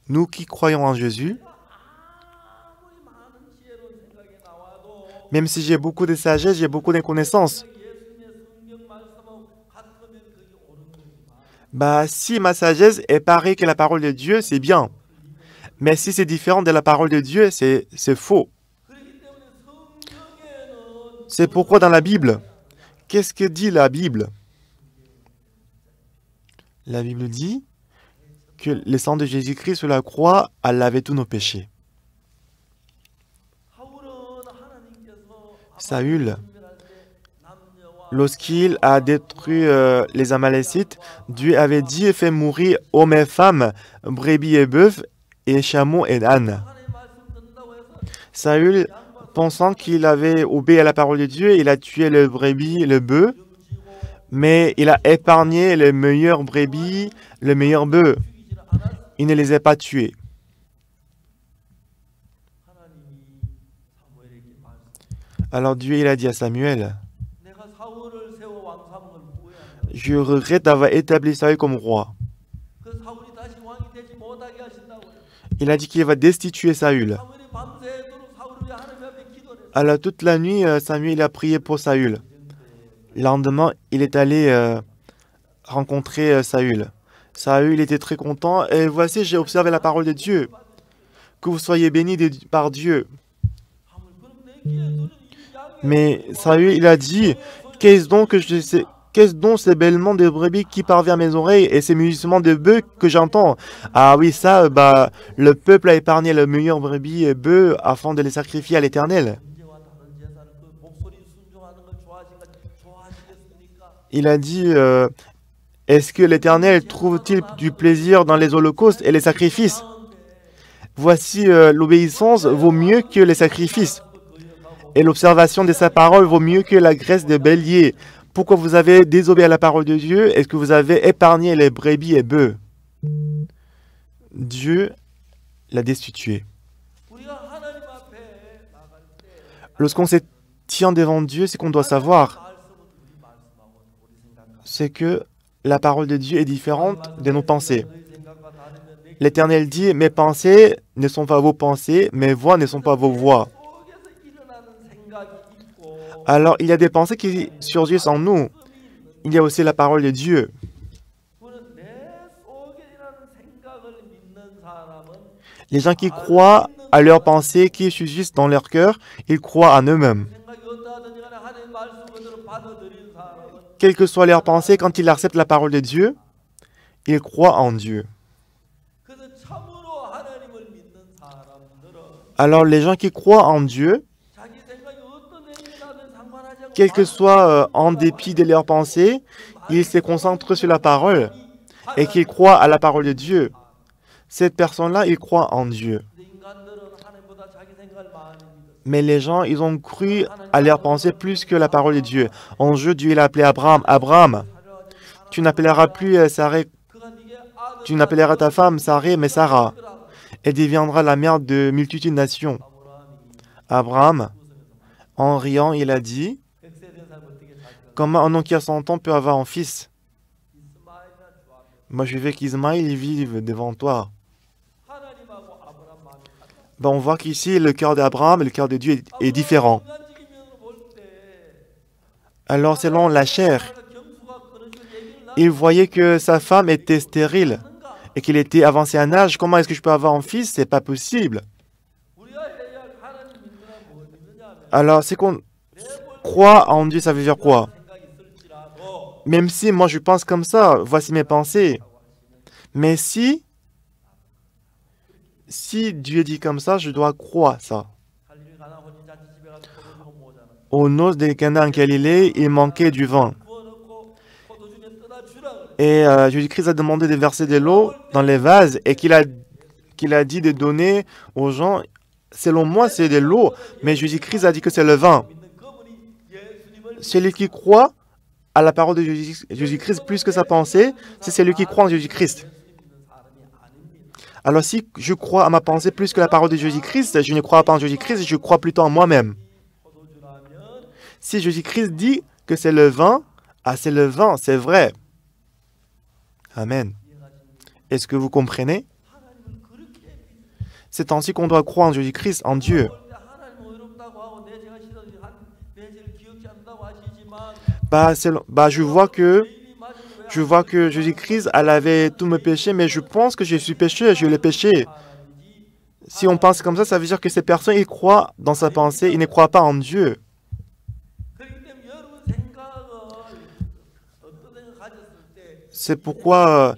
Nous qui croyons en Jésus, même si j'ai beaucoup de sagesse, j'ai beaucoup de connaissances, bah, si ma sagesse est pareille que la parole de Dieu, c'est bien. Mais si c'est différent de la parole de Dieu, c'est faux. C'est pourquoi dans la Bible, qu'est-ce que dit la Bible? La Bible dit que le sang de Jésus-Christ sur la croix a lavé tous nos péchés. Saül, lorsqu'il a détruit les Amalécites, Dieu avait dit « Fais mourir hommes et femmes, brebis et bœufs, et chameaux et ânes. » Saül, pensant qu'il avait obéi à la parole de Dieu, il a tué le brebis, le bœuf, mais il a épargné les meilleurs brebis, le meilleur bœuf. Il ne les a pas tués. Alors Dieu, il a dit à Samuel, « Je regrette d'avoir établi Saül comme roi. » Il a dit qu'il va destituer Saül. Alors toute la nuit, Samuel il a prié pour Saül. Le lendemain, il est allé rencontrer Saül. Saül était très content. Et voici, j'ai observé la parole de Dieu. Que vous soyez bénis par Dieu. Mais Saül, il a dit, qu'est-ce donc ces bêlements de brebis qui parviennent à mes oreilles et ces mugissements de bœufs que j'entends? Ah oui, ça, le peuple a épargné le meilleur brebis et bœufs afin de les sacrifier à l'Éternel. Il a dit, est-ce que l'Éternel trouve-t-il du plaisir dans les holocaustes et les sacrifices? Voici, l'obéissance vaut mieux que les sacrifices. Et l'observation de sa parole vaut mieux que la graisse de bélier. Pourquoi vous avez désobéi à la parole de Dieu? Est-ce que vous avez épargné les brebis et bœufs? Dieu l'a destitué. Lorsqu'on se tient devant Dieu, ce qu'on doit savoir, c'est que la parole de Dieu est différente de nos pensées. L'Éternel dit, mes pensées ne sont pas vos pensées, mes voix ne sont pas vos voix. Alors, il y a des pensées qui surgissent en nous. Il y a aussi la parole de Dieu. Les gens qui croient à leurs pensées qui surgissent dans leur cœur, ils croient en eux-mêmes. Quelles que soient leurs pensées, quand ils acceptent la parole de Dieu, ils croient en Dieu. Alors, les gens qui croient en Dieu, quel que soit en dépit de leurs pensées, ils se concentrent sur la parole et qu'ils croient à la parole de Dieu. Cette personne-là, il croit en Dieu. Mais les gens, ils ont cru à leurs pensées plus que la parole de Dieu. En jeu, Dieu l'a appelé Abraham. Abraham, tu n'appelleras plus Sarah, tu n'appelleras ta femme Sarah, mais Sarah. Elle deviendra la mère de multitudes de nations. Abraham, en riant, il a dit, comment un homme qui a 100 ans peut avoir un fils? Moi, je veux qu'Ismaël vive devant toi. On voit qu'ici, le cœur d'Abraham et le cœur de Dieu est différent. Alors, selon la chair, il voyait que sa femme était stérile et qu'il était avancé en âge. Comment est-ce que je peux avoir un fils? C'est pas possible. Alors, c'est qu'on croit en Dieu, ça veut dire quoi? Même si moi je pense comme ça, voici mes pensées. Mais si Dieu dit comme ça, je dois croire ça. Aux noces de Cana en Galilée, il manquait du vin. Et Jésus-Christ a demandé de verser de l'eau dans les vases et qu'il a dit de donner aux gens. Selon moi, c'est de l'eau, mais Jésus-Christ a dit que c'est le vin. Celui qui croit à la parole de Jésus-Christ plus que sa pensée, c'est celui qui croit en Jésus-Christ. Alors si je crois à ma pensée plus que la parole de Jésus-Christ, je ne crois pas en Jésus-Christ, je crois plutôt en moi-même. Si Jésus-Christ dit que c'est le vin, c'est le vin, c'est vrai. Amen. Est-ce que vous comprenez? C'est ainsi qu'on doit croire en Jésus-Christ, en Dieu. Je vois que Jésus-Christ, elle avait tous mes péchés, mais je pense que je suis péché, je l'ai péché. Si on pense comme ça veut dire que ces personnes, ils croient dans sa pensée, ils ne croient pas en Dieu. C'est pourquoi,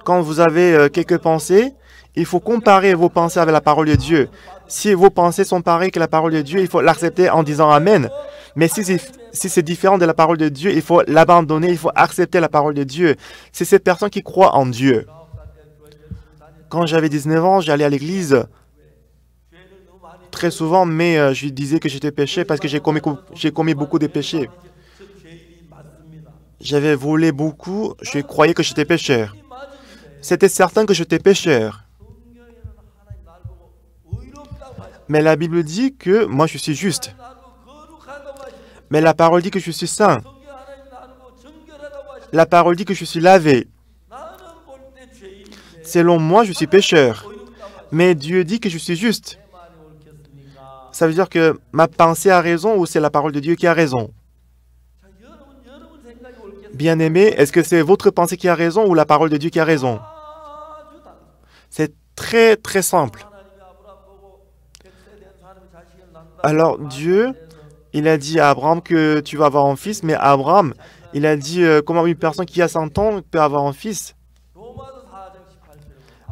quand vous avez quelques pensées, il faut comparer vos pensées avec la parole de Dieu. Si vos pensées sont pareilles que la parole de Dieu, il faut l'accepter en disant Amen. Mais si c'est différent de la parole de Dieu, il faut l'abandonner, il faut accepter la parole de Dieu. C'est ces personnes qui croient en Dieu. Quand j'avais 19 ans, j'allais à l'église très souvent, mais je disais que j'étais péché parce que j'ai commis beaucoup de péchés. J'avais volé beaucoup, je croyais que j'étais pécheur. C'était certain que j'étais pécheur. Mais la Bible dit que moi je suis juste. Mais la parole dit que je suis saint. La parole dit que je suis lavé. Selon moi, je suis pécheur. Mais Dieu dit que je suis juste. Ça veut dire que ma pensée a raison ou c'est la parole de Dieu qui a raison? Bien-aimé, est-ce que c'est votre pensée qui a raison ou la parole de Dieu qui a raison? C'est très très simple. Alors Dieu, il a dit à Abraham que tu vas avoir un fils, mais Abraham, il a dit comment une personne qui a 100 ans peut avoir un fils?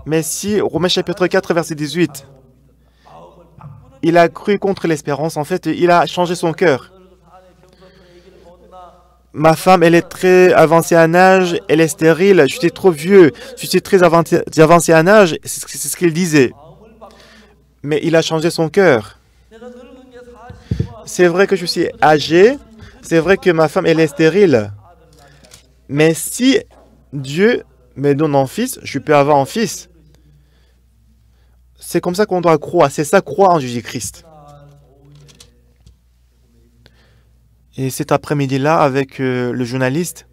Mais si, Romains chapitre 4, verset 18, il a cru contre l'espérance, en fait, il a changé son cœur. Ma femme, elle est très avancée en âge, elle est stérile, je suis trop vieux, je suis très avancé en âge, c'est ce qu'il disait. Mais il a changé son cœur. C'est vrai que je suis âgé, c'est vrai que ma femme, elle est stérile. Mais si Dieu me donne un fils, je peux avoir un fils. C'est comme ça qu'on doit croire, c'est ça, croire en Jésus-Christ. Et cet après-midi-là, avec le journaliste,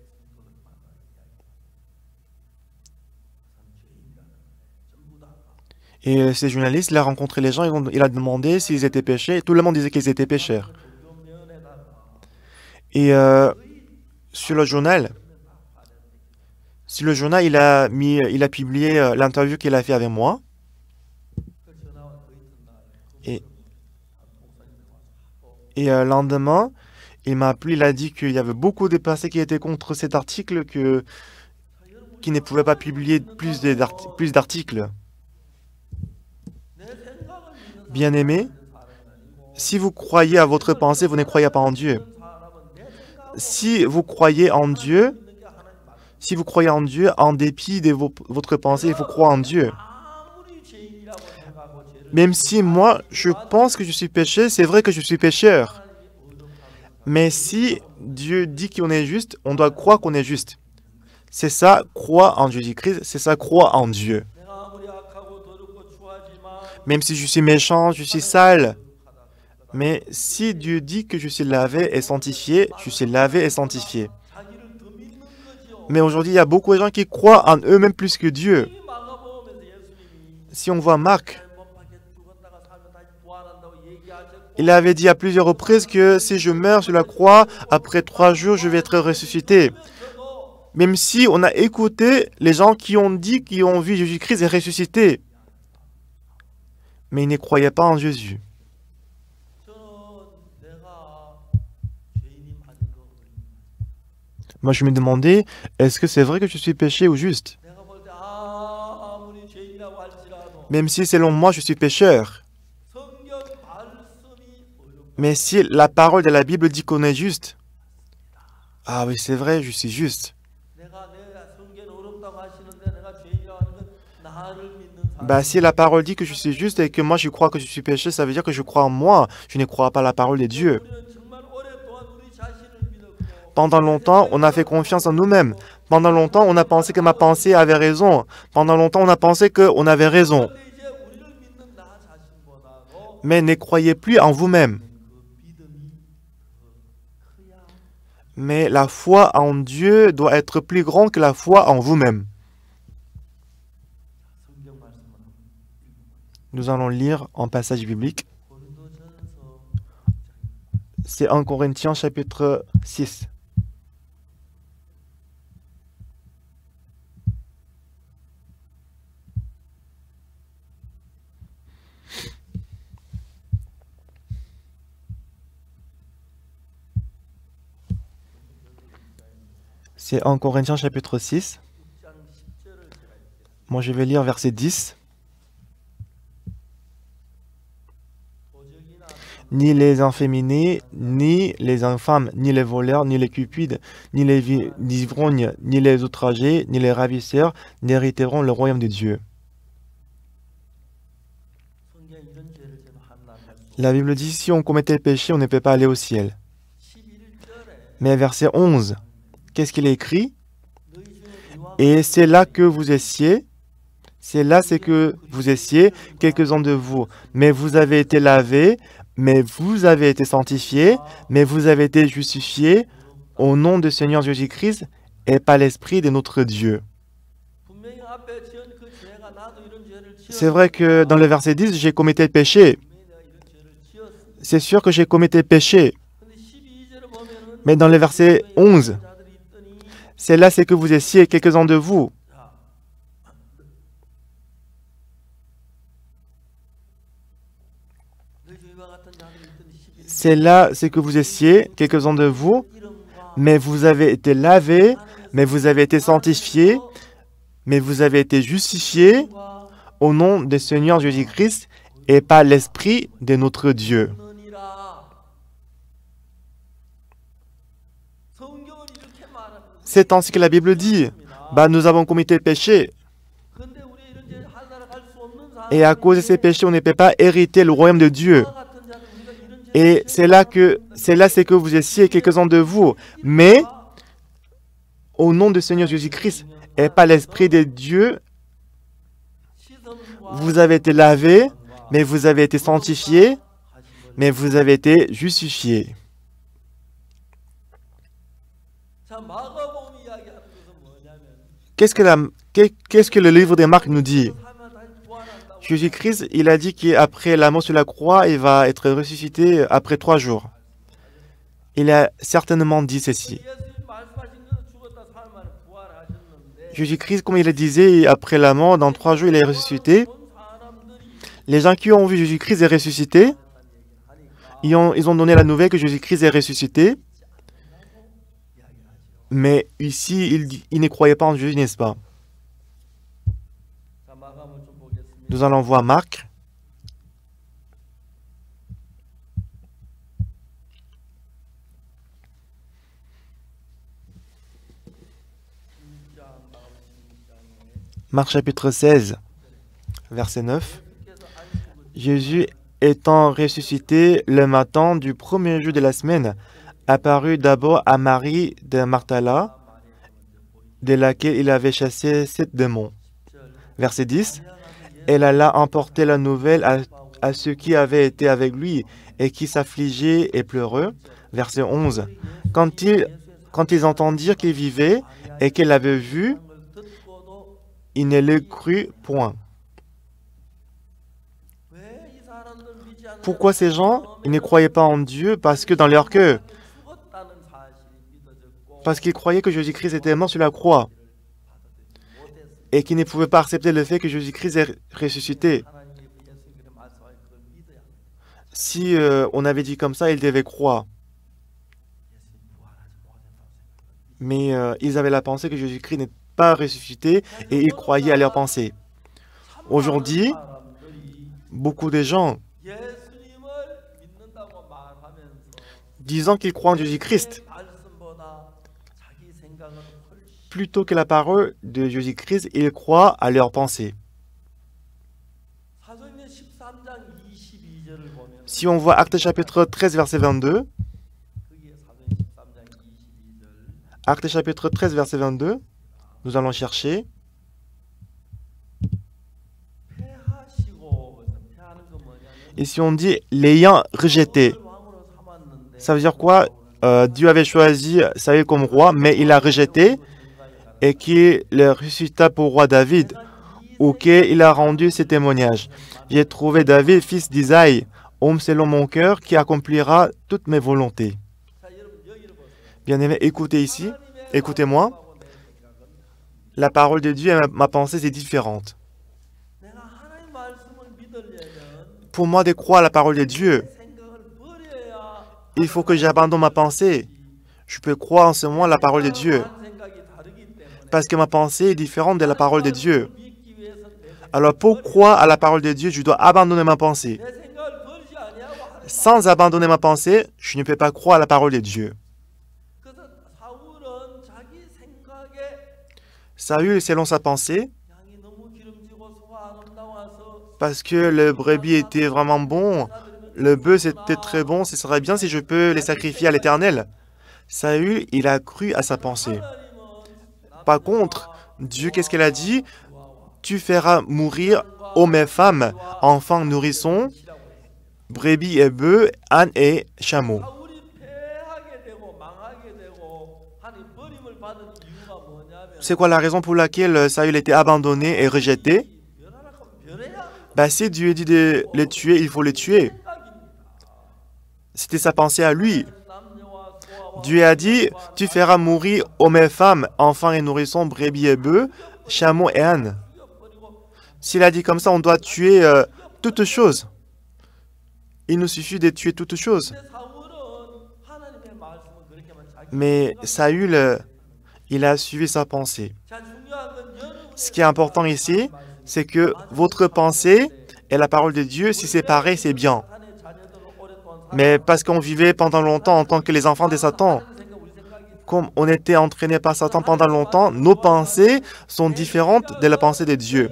et ces journalistes, il a rencontré les gens, il a demandé s'ils étaient péchés, tout le monde disait qu'ils étaient pécheurs. Et sur le journal, il a publié l'interview qu'il a fait avec moi. Et le lendemain, il m'a appelé, il a dit qu'il y avait beaucoup de personnes qui étaient contre cet article, qui ne pouvaient pas publier plus d'articles. Bien-aimé, si vous croyez à votre pensée, vous ne croyez pas en Dieu. Si vous croyez en Dieu, en dépit de votre pensée, il faut croire en Dieu. Même si moi, je pense que je suis péché, c'est vrai que je suis pécheur. Mais si Dieu dit qu'on est juste, on doit croire qu'on est juste. C'est ça, croire en Jésus-Christ, c'est ça, croire en Dieu. Même si je suis méchant, je suis sale. Mais si Dieu dit que je suis lavé et sanctifié, je suis lavé et sanctifié. Mais aujourd'hui, il y a beaucoup de gens qui croient en eux-mêmes plus que Dieu. Si on voit Marc, il avait dit à plusieurs reprises que si je meurs sur la croix, après 3 jours, je vais être ressuscité. Même si on a écouté les gens qui ont dit qu'ils ont vu Jésus-Christ et ressuscité. Mais ils ne croyaient pas en Jésus. Moi, je me demandais, est-ce que c'est vrai que je suis péché ou juste? Même si selon moi, je suis pécheur. Mais si la parole de la Bible dit qu'on est juste, ah oui, c'est vrai, je suis juste. Si la parole dit que je suis juste et que moi je crois que je suis péché, ça veut dire que je crois en moi. Je ne crois pas à la parole de Dieu. Pendant longtemps, on a fait confiance en nous-mêmes. Pendant longtemps, on a pensé que ma pensée avait raison. Pendant longtemps, on a pensé qu'on avait raison. Mais ne croyez plus en vous-même. Mais la foi en Dieu doit être plus grande que la foi en vous-même. Nous allons lire un passage biblique. C'est 1 Corinthiens chapitre 6. C'est 1 Corinthiens chapitre 6. Moi, je vais lire verset 10. Ni les inféminés, ni les infâmes, ni les voleurs, ni les cupides, ni les ivrognes, ni les outragés, ni les ravisseurs n'hériteront le royaume de Dieu. La Bible dit, si on commettait le péché, on ne peut pas aller au ciel. Mais verset 11, qu'est-ce qu'il est écrit? Et c'est là que vous essiez, quelques-uns de vous. Mais vous avez été lavés, mais vous avez été sanctifiés, mais vous avez été justifiés au nom du Seigneur Jésus-Christ et par l'Esprit de notre Dieu. C'est vrai que dans le verset 10, j'ai commis tel péché. C'est sûr que j'ai commis tel péché. Mais dans le verset 11, c'est là, c'est que vous essiez quelques-uns de vous. C'est là, c'est que vous essiez quelques-uns de vous, mais vous avez été lavés, mais vous avez été sanctifiés, mais vous avez été justifiés au nom du Seigneur Jésus-Christ et par l'Esprit de notre Dieu. C'est ainsi que la Bible dit. Nous avons commis tel péché. Et à cause de ces péchés, on ne peut pas hériter le royaume de Dieu. Et c'est là, c'est que vous essiez quelques-uns de vous. Mais, au nom du Seigneur Jésus-Christ et par l'Esprit de Dieu, vous avez été lavés, mais vous avez été sanctifiés, mais vous avez été justifiés. Qu'est-ce que le livre des Marc nous dit? Jésus-Christ, il a dit qu'après la mort sur la croix, il va être ressuscité après 3 jours. Il a certainement dit ceci. Jésus-Christ, comme il le disait, après la mort, dans 3 jours, il est ressuscité. Les gens qui ont vu Jésus-Christ est ressuscité, ils ont donné la nouvelle que Jésus-Christ est ressuscité. Mais ici, ils ne croyaient pas en Jésus, n'est-ce pas? Nous allons voir Marc. Marc chapitre 16, verset 9. Jésus étant ressuscité le matin du premier jour de la semaine, apparut d'abord à Marie de Magdala, de laquelle il avait chassé 7 démons. Verset 10. Elle alla emporter la nouvelle à ceux qui avaient été avec lui et qui s'affligeaient et pleuraient. Verset 11. Quand ils entendirent qu'il vivait et qu'elle l'avait vu, ils ne le crurent point. Pourquoi ces gens, ils ne croyaient pas en Dieu? Parce que dans leur cœur, parce qu'ils croyaient que Jésus-Christ était mort sur la croix et qu'ils ne pouvaient pas accepter le fait que Jésus-Christ est ressuscité. Si on avait dit comme ça, ils devaient croire. Mais ils avaient la pensée que Jésus-Christ n'est pas ressuscité et ils croyaient à leur pensée. Aujourd'hui, beaucoup de gens, disant qu'ils croient en Jésus-Christ, plutôt que la parole de Jésus-Christ, ils croient à leur pensée. Si on voit Actes chapitre 13, verset 22, Actes chapitre 13, verset 22, nous allons chercher. Ici on dit l'ayant rejeté. Ça veut dire quoi? Dieu avait choisi Saül comme roi, mais il l'a rejeté et qu'il le ressuscita pour roi David, auquel il a rendu ses témoignages. J'ai trouvé David, fils d'Isaïe, homme selon mon cœur, qui accomplira toutes mes volontés. Bien-aimés, écoutez ici, écoutez-moi. La parole de Dieu et ma pensée, c'est différente. Pour moi, de croire à la parole de Dieu, il faut que j'abandonne ma pensée. Je peux croire en ce moment à la parole de Dieu. Parce que ma pensée est différente de la parole de Dieu. Alors, pour croire à la parole de Dieu, je dois abandonner ma pensée. Sans abandonner ma pensée, je ne peux pas croire à la parole de Dieu. Saül, selon sa pensée, parce que le brebis était vraiment bon, le bœuf était très bon, ce serait bien si je peux les sacrifier à l'Éternel. Saül, il a cru à sa pensée. Par contre, Dieu, qu'est-ce qu'il a dit? Tu feras mourir hommes et femmes, enfants, nourrissons, brebis et bœufs, ânes et chameaux. C'est quoi la raison pour laquelle Saül était abandonné et rejeté? Si Dieu dit de les tuer, il faut les tuer. C'était sa pensée à lui. Dieu a dit, tu feras mourir hommes et femmes, enfants et nourrissons, brebis et bœufs, chameaux et ânes. S'il a dit comme ça, on doit tuer toutes choses. Il nous suffit de tuer toutes choses. Mais Saül, il a suivi sa pensée. Ce qui est important ici, c'est que votre pensée et la parole de Dieu, si c'est pareil, c'est bien. Mais parce qu'on vivait pendant longtemps en tant que les enfants de Satan, comme on était entraînés par Satan pendant longtemps, nos pensées sont différentes de la pensée de Dieu.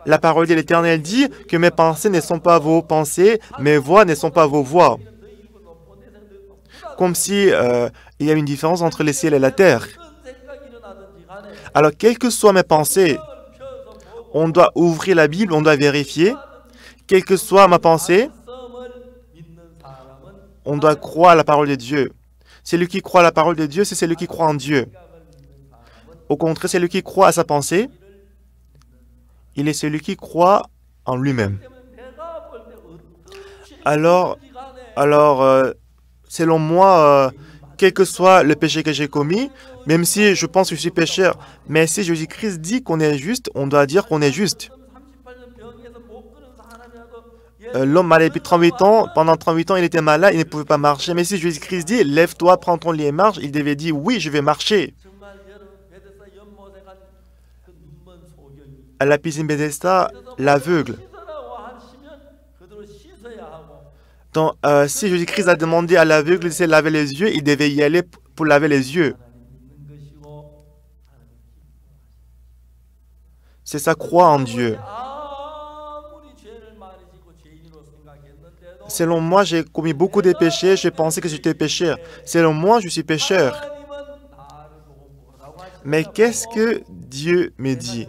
La parole de l'Éternel dit que mes pensées ne sont pas vos pensées, mes voix ne sont pas vos voix. Comme si il y a une différence entre le ciel et la terre. Alors, quelles que soient mes pensées, on doit ouvrir la Bible, on doit vérifier. Quelle que soit ma pensée, on doit croire à la parole de Dieu. Celui qui croit à la parole de Dieu, c'est celui qui croit en Dieu. Au contraire, celui qui croit à sa pensée, il est celui qui croit en lui-même. Alors, selon moi, quel que soit le péché que j'ai commis, même si je pense que je suis pécheur, mais si Jésus-Christ dit qu'on est juste, on doit dire qu'on est juste. L'homme malade depuis 38 ans, pendant 38 ans, il était malade, il ne pouvait pas marcher. Mais si Jésus-Christ dit, lève-toi, prends ton lit et marche, il devait dire, oui, je vais marcher. À la piscine Bethesda, l'aveugle. Donc, si Jésus-Christ a demandé à l'aveugle de laver les yeux, il devait y aller pour laver les yeux. C'est sa croix en Dieu. Selon moi, j'ai commis beaucoup de péchés, j'ai pensé que j'étais pécheur. Selon moi, je suis pécheur. Mais qu'est-ce que Dieu me dit?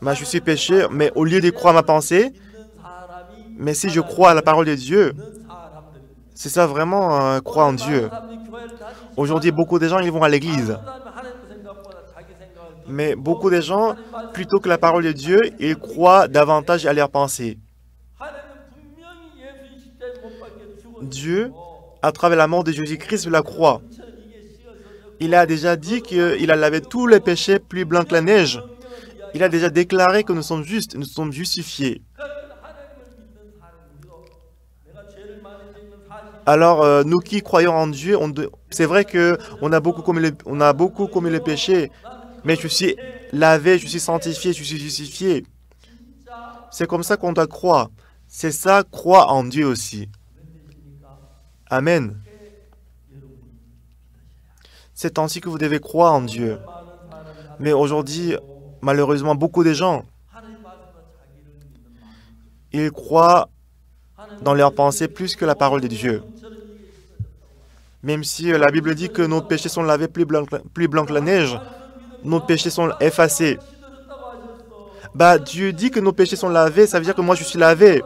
Je suis pécheur, mais au lieu de croire ma pensée, mais si je crois à la parole de Dieu, c'est ça vraiment croire en Dieu. Aujourd'hui, beaucoup de gens, ils vont à l'église. Mais beaucoup de gens, plutôt que la parole de Dieu, ils croient davantage à leurs pensées. Dieu, à travers la mort de Jésus-Christ sur la croix, il a déjà dit qu'il a lavé tous les péchés plus blancs que la neige. Il a déjà déclaré que nous sommes justes, nous sommes justifiés. Alors, nous qui croyons en Dieu, c'est vrai qu'on a beaucoup commis le péché, mais je suis lavé, je suis sanctifié, je suis justifié. C'est comme ça qu'on doit croire. C'est ça, croire en Dieu aussi. Amen. C'est ainsi que vous devez croire en Dieu. Mais aujourd'hui, malheureusement, beaucoup de gens, ils croient dans leurs pensées plus que la parole de Dieu. Même si la Bible dit que nos péchés sont lavés plus blancs que la neige, nos péchés sont effacés. Dieu dit que nos péchés sont lavés, ça veut dire que moi je suis lavé.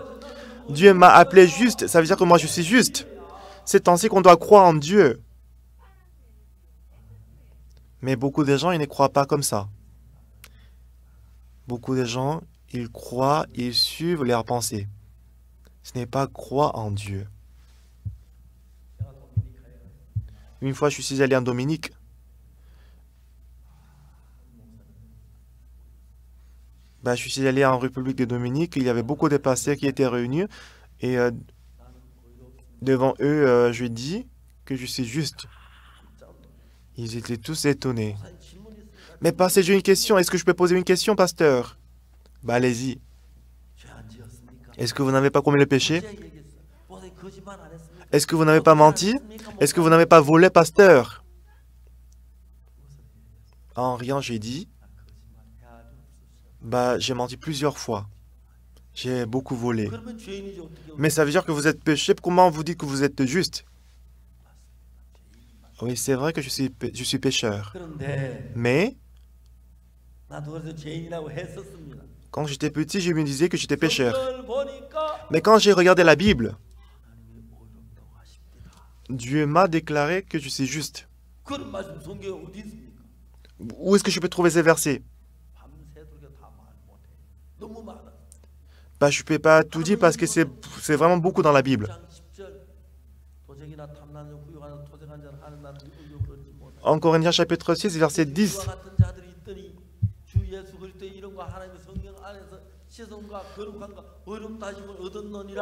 Dieu m'a appelé juste, ça veut dire que moi je suis juste. C'est ainsi qu'on doit croire en Dieu. Mais beaucoup de gens, ils ne croient pas comme ça. Beaucoup de gens, ils croient, ils suivent leurs pensées. Ce n'est pas croire en Dieu. Une fois, je suis allé en Dominique. Je suis allé en République de Dominique. Il y avait beaucoup de pasteurs qui étaient réunis. Et devant eux, je dis que je suis juste. Ils étaient tous étonnés. Mais pasteur, j'ai une question. Est-ce que je peux poser une question, pasteur? Allez-y. Est-ce que vous n'avez pas commis le péché? Est-ce que vous n'avez pas menti? Est-ce que vous n'avez pas volé, pasteur? En riant, j'ai dit, j'ai menti plusieurs fois. J'ai beaucoup volé. Mais ça veut dire que vous êtes péché. Comment vous dites que vous êtes juste? Oui, c'est vrai que je suis pécheur. Mais quand j'étais petit, je me disais que j'étais pécheur. Mais quand j'ai regardé la Bible, Dieu m'a déclaré que je suis juste. Où est-ce que je peux trouver ces versets? Bah, je ne peux pas tout dire parce que c'est vraiment beaucoup dans la Bible. En Corinthiens chapitre 6, verset 10.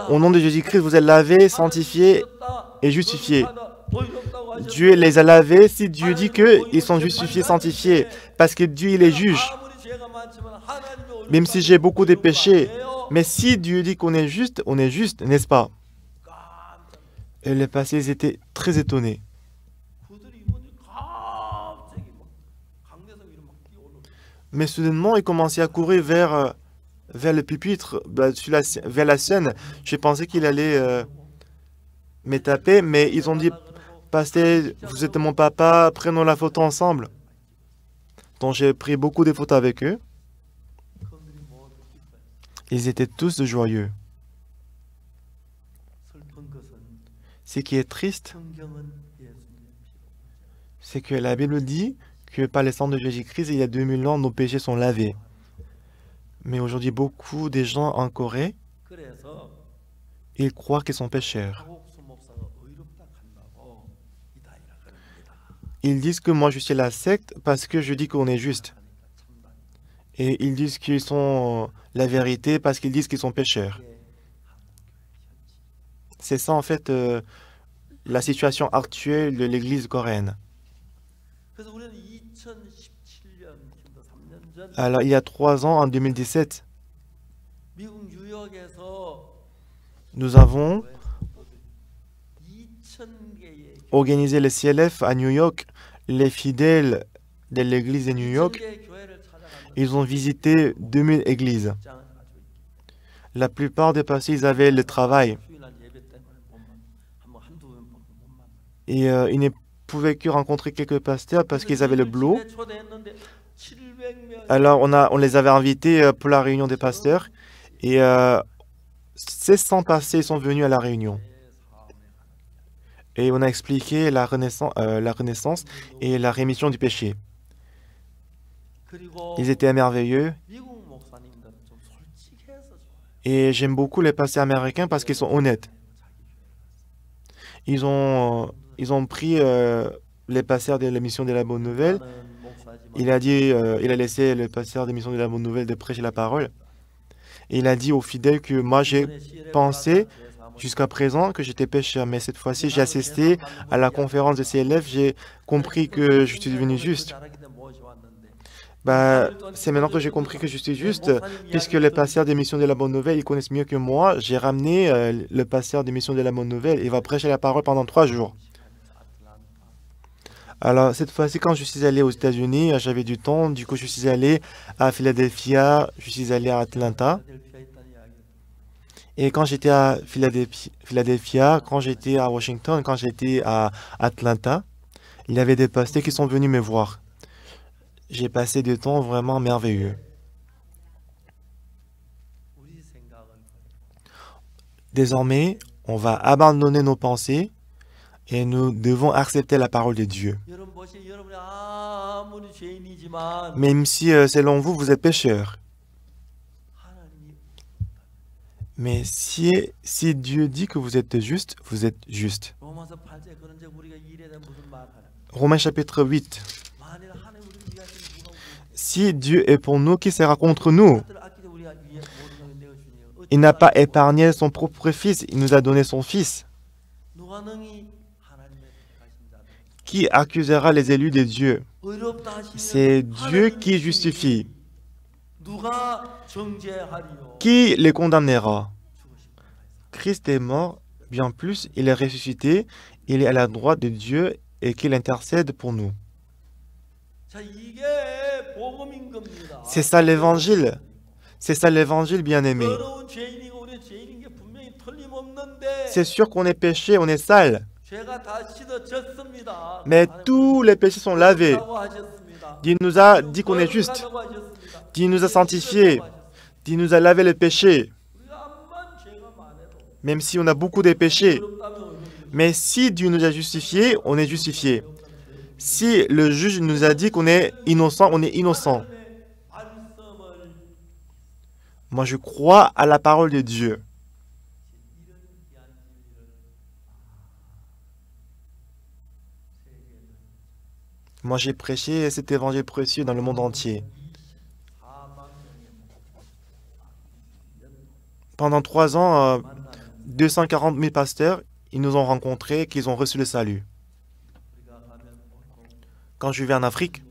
Au nom de Jésus-Christ, vous êtes lavés, sanctifiés et justifiés. Dieu les a lavés si Dieu dit qu'ils sont justifiés, sanctifiés, parce que Dieu, il est juge. Même si j'ai beaucoup de péchés, mais si Dieu dit qu'on est juste, n'est-ce pas? Et les passés étaient très étonnés. Mais soudainement, ils commençaient à courir vers le pupitre, vers la scène. J'ai pensé qu'il allait me taper, mais ils ont dit, pasteur, vous êtes mon papa, prenons la photo ensemble. Donc j'ai pris beaucoup de photos avec eux. Ils étaient tous joyeux. Ce qui est triste, c'est que la Bible dit que par le sang de Jésus-Christ, il y a 2000 ans, nos péchés sont lavés. Mais aujourd'hui, beaucoup de gens en Corée, ils croient qu'ils sont pécheurs. Ils disent que moi je suis la secte parce que je dis qu'on est juste. Et ils disent qu'ils sont la vérité parce qu'ils disent qu'ils sont pécheurs. C'est ça en fait la situation actuelle de l'Église coréenne. Alors il y a 3 ans, en 2017, nous avons organisé le CLF à New York. Les fidèles de l'église de New York, ils ont visité 2000 églises. La plupart des pasteurs, ils avaient le travail. Et ils ne pouvaient que rencontrer quelques pasteurs parce qu'ils avaient le boulot. Alors on les avait invités pour la réunion des pasteurs. Et 600 pasteurs sont venus à la réunion. Et on a expliqué la renaissance et la rémission du péché. Ils étaient merveilleux. Et j'aime beaucoup les pasteurs américains parce qu'ils sont honnêtes. Ils ont pris les pasteurs de l'émission de la Bonne Nouvelle. Il a laissé le pasteur de l'émission de la Bonne Nouvelle de prêcher la parole. Et il a dit aux fidèles que moi j'ai pensé jusqu'à présent que j'étais pécheur, mais cette fois-ci j'ai assisté à la conférence de CLF, j'ai compris que je suis devenu juste. C'est maintenant que j'ai compris que je suis juste, puisque le pasteur des missions de la Bonne Nouvelle, ils connaissent mieux que moi. J'ai ramené le pasteur des missions de la Bonne Nouvelle. Il va prêcher la parole pendant 3 jours. Alors, cette fois-ci, quand je suis allé aux États-Unis, j'avais du temps. Du coup, je suis allé à Philadelphia, je suis allé à Atlanta. Et quand j'étais à Philadelphia, quand j'étais à Washington, quand j'étais à Atlanta, il y avait des pasteurs qui sont venus me voir. J'ai passé des temps vraiment merveilleux. Désormais, on va abandonner nos pensées et nous devons accepter la parole de Dieu. Même si, selon vous, vous êtes pécheur. Mais si Dieu dit que vous êtes juste, vous êtes juste. Romains chapitre 8. Si Dieu est pour nous, qui sera contre nous? Il n'a pas épargné son propre fils, il nous a donné son fils. Qui accusera les élus de Dieu? C'est Dieu qui justifie. Qui les condamnera? Christ est mort, bien plus, il est ressuscité, il est à la droite de Dieu et qu'il intercède pour nous. C'est ça l'évangile. C'est ça l'évangile, bien-aimé. C'est sûr qu'on est péché, on est sale. Mais tous les péchés sont lavés. Dieu nous a dit qu'on est juste. Dieu nous a sanctifiés. Dieu nous a lavé les péchés. Même si on a beaucoup de péchés. Mais si Dieu nous a justifiés, on est justifiés. Si le juge nous a dit qu'on est innocent, on est innocent. Moi, je crois à la parole de Dieu. Moi, j'ai prêché cet évangile précieux dans le monde entier. Pendant 3 ans, 240 000 pasteurs, ils nous ont rencontrés, qu'ils ont reçu le salut. Quand je vais en Afrique,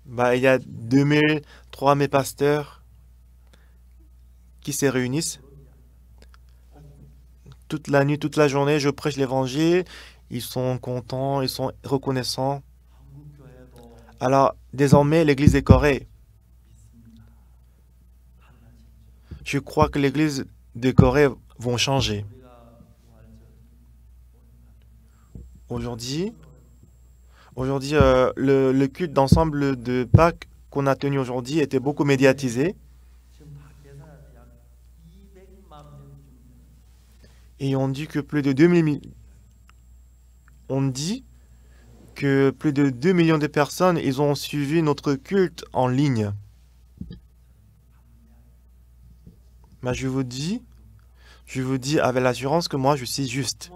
il y a 2000, 3000 pasteurs qui se réunissent. Toute la nuit, toute la journée, je prêche l'évangile. Ils sont contents, ils sont reconnaissants. Alors, désormais, l'église de Corée, je crois que l'église de Corée vont changer. Aujourd'hui, le culte d'ensemble de Pâques qu'on a tenu aujourd'hui était beaucoup médiatisé. Et on dit que plus de 2 millions de personnes, ils ont suivi notre culte en ligne. Mais je vous dis avec l'assurance que moi, je suis juste.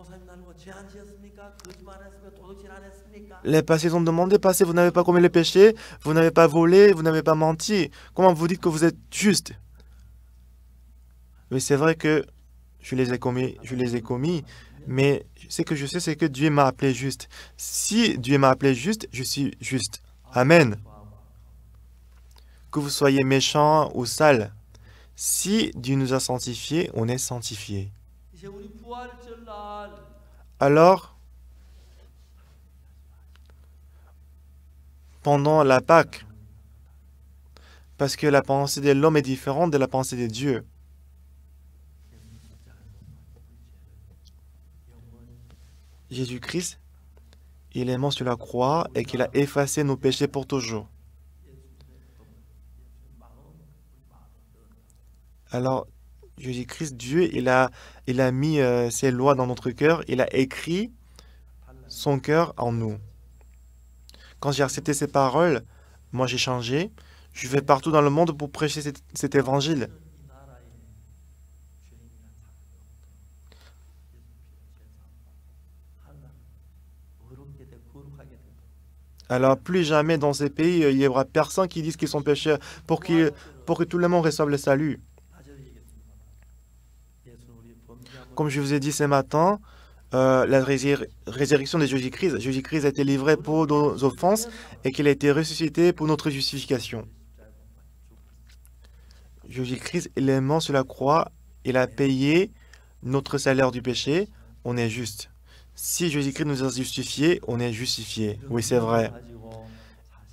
Les passés ont demandé, passé, vous n'avez pas commis le péché, vous n'avez pas volé, vous n'avez pas menti. Comment vous dites que vous êtes juste? Oui, c'est vrai que je les ai commis, mais ce que je sais, c'est que Dieu m'a appelé juste. Si Dieu m'a appelé juste, je suis juste. Amen. Que vous soyez méchant ou sale, si Dieu nous a sanctifiés, on est sanctifiés. Alors, pendant la Pâque, parce que la pensée de l'homme est différente de la pensée de Dieu. Jésus-Christ, il est mort sur la croix et qu'il a effacé nos péchés pour toujours. Alors, Jésus-Christ, Dieu, il a mis ses lois dans notre cœur, il a écrit son cœur en nous. Quand j'ai accepté ces paroles, moi j'ai changé. Je vais partout dans le monde pour prêcher cet évangile. Alors, plus jamais dans ces pays, il n'y aura personne qui dise qu'ils sont pécheurs pour que tout le monde reçoive le salut. Comme je vous ai dit ce matin, la résurrection de Jésus-Christ, Jésus-Christ a été livré pour nos offenses et qu'il a été ressuscité pour notre justification. Jésus-Christ, il est mort sur la croix, il a payé notre salaire du péché, on est juste. Si Jésus-Christ nous a justifiés, on est justifiés. Oui, c'est vrai.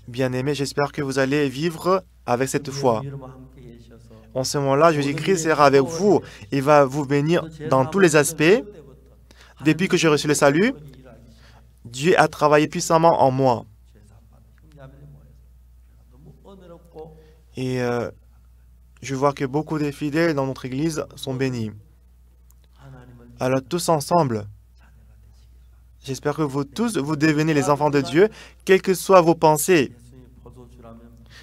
Bien-aimés, j'espère que vous allez vivre avec cette foi. En ce moment-là, Jésus-Christ sera avec vous. Il va vous bénir dans tous les aspects. Depuis que j'ai reçu le salut, Dieu a travaillé puissamment en moi. Et je vois que beaucoup de fidèles dans notre Église sont bénis. Alors tous ensemble, j'espère que vous tous, vous devenez les enfants de Dieu, quelles que soient vos pensées.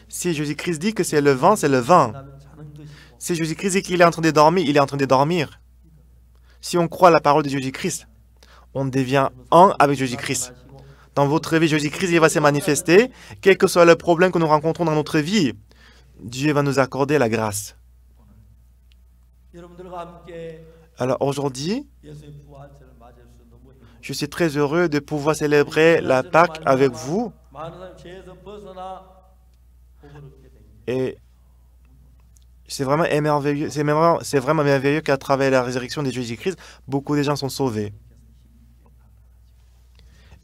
Si Jésus-Christ dit que c'est le vin, c'est le vin. Si Jésus-Christ dit qu'il est en train de dormir, il est en train de dormir. Si on croit à la parole de Jésus-Christ, on devient un avec Jésus-Christ. Dans votre vie, Jésus-Christ, il va se manifester. Quel que soit le problème que nous rencontrons dans notre vie, Dieu va nous accorder la grâce. Alors aujourd'hui, je suis très heureux de pouvoir célébrer la Pâque avec vous. Et c'est vraiment merveilleux, c'est vraiment merveilleux qu'à travers la résurrection de Jésus-Christ, beaucoup de gens sont sauvés.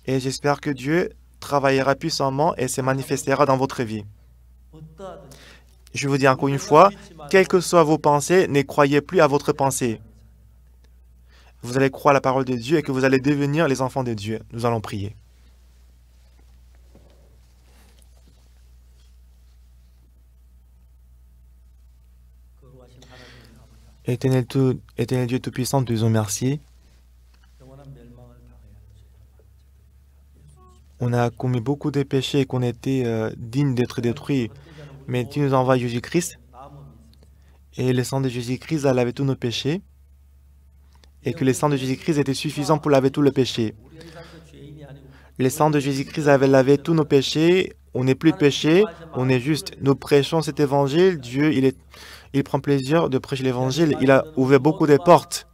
Et j'espère que Dieu travaillera puissamment et se manifestera dans votre vie. Je vous dis encore une fois, quelles que soient vos pensées, ne croyez plus à votre pensée. Vous allez croire à la parole de Dieu et que vous allez devenir les enfants de Dieu. Nous allons prier. Éternel Dieu Tout-Puissant, nous te disons merci. On a commis beaucoup de péchés et qu'on était dignes d'être détruits. Mais tu nous envoies Jésus-Christ Et le sang de Jésus-Christ a lavé tous nos péchés. Et que le sang de Jésus-Christ était suffisant pour laver tout le péché. Le sang de Jésus-Christ avait lavé tous nos péchés. On n'est plus péché, on est juste. Nous prêchons cet évangile. Dieu, il prend plaisir de prêcher l'évangile. Il a ouvert beaucoup de portes.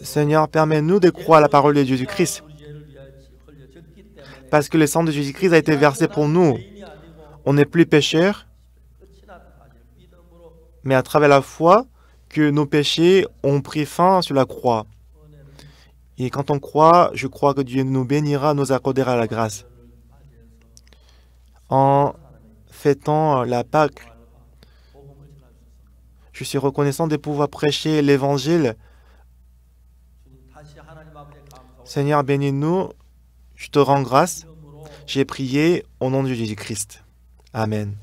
Seigneur, permets-nous de croire à la parole de Jésus-Christ. Parce que le sang de Jésus-Christ a été versé pour nous. On n'est plus pécheurs, mais à travers la foi, que nos péchés ont pris fin sur la croix. Et quand on croit, je crois que Dieu nous bénira, nous accordera la grâce. En fêtant la Pâque, je suis reconnaissant de pouvoir prêcher l'Évangile. Seigneur, bénis-nous. Je te rends grâce. J'ai prié au nom de Jésus-Christ. Amen.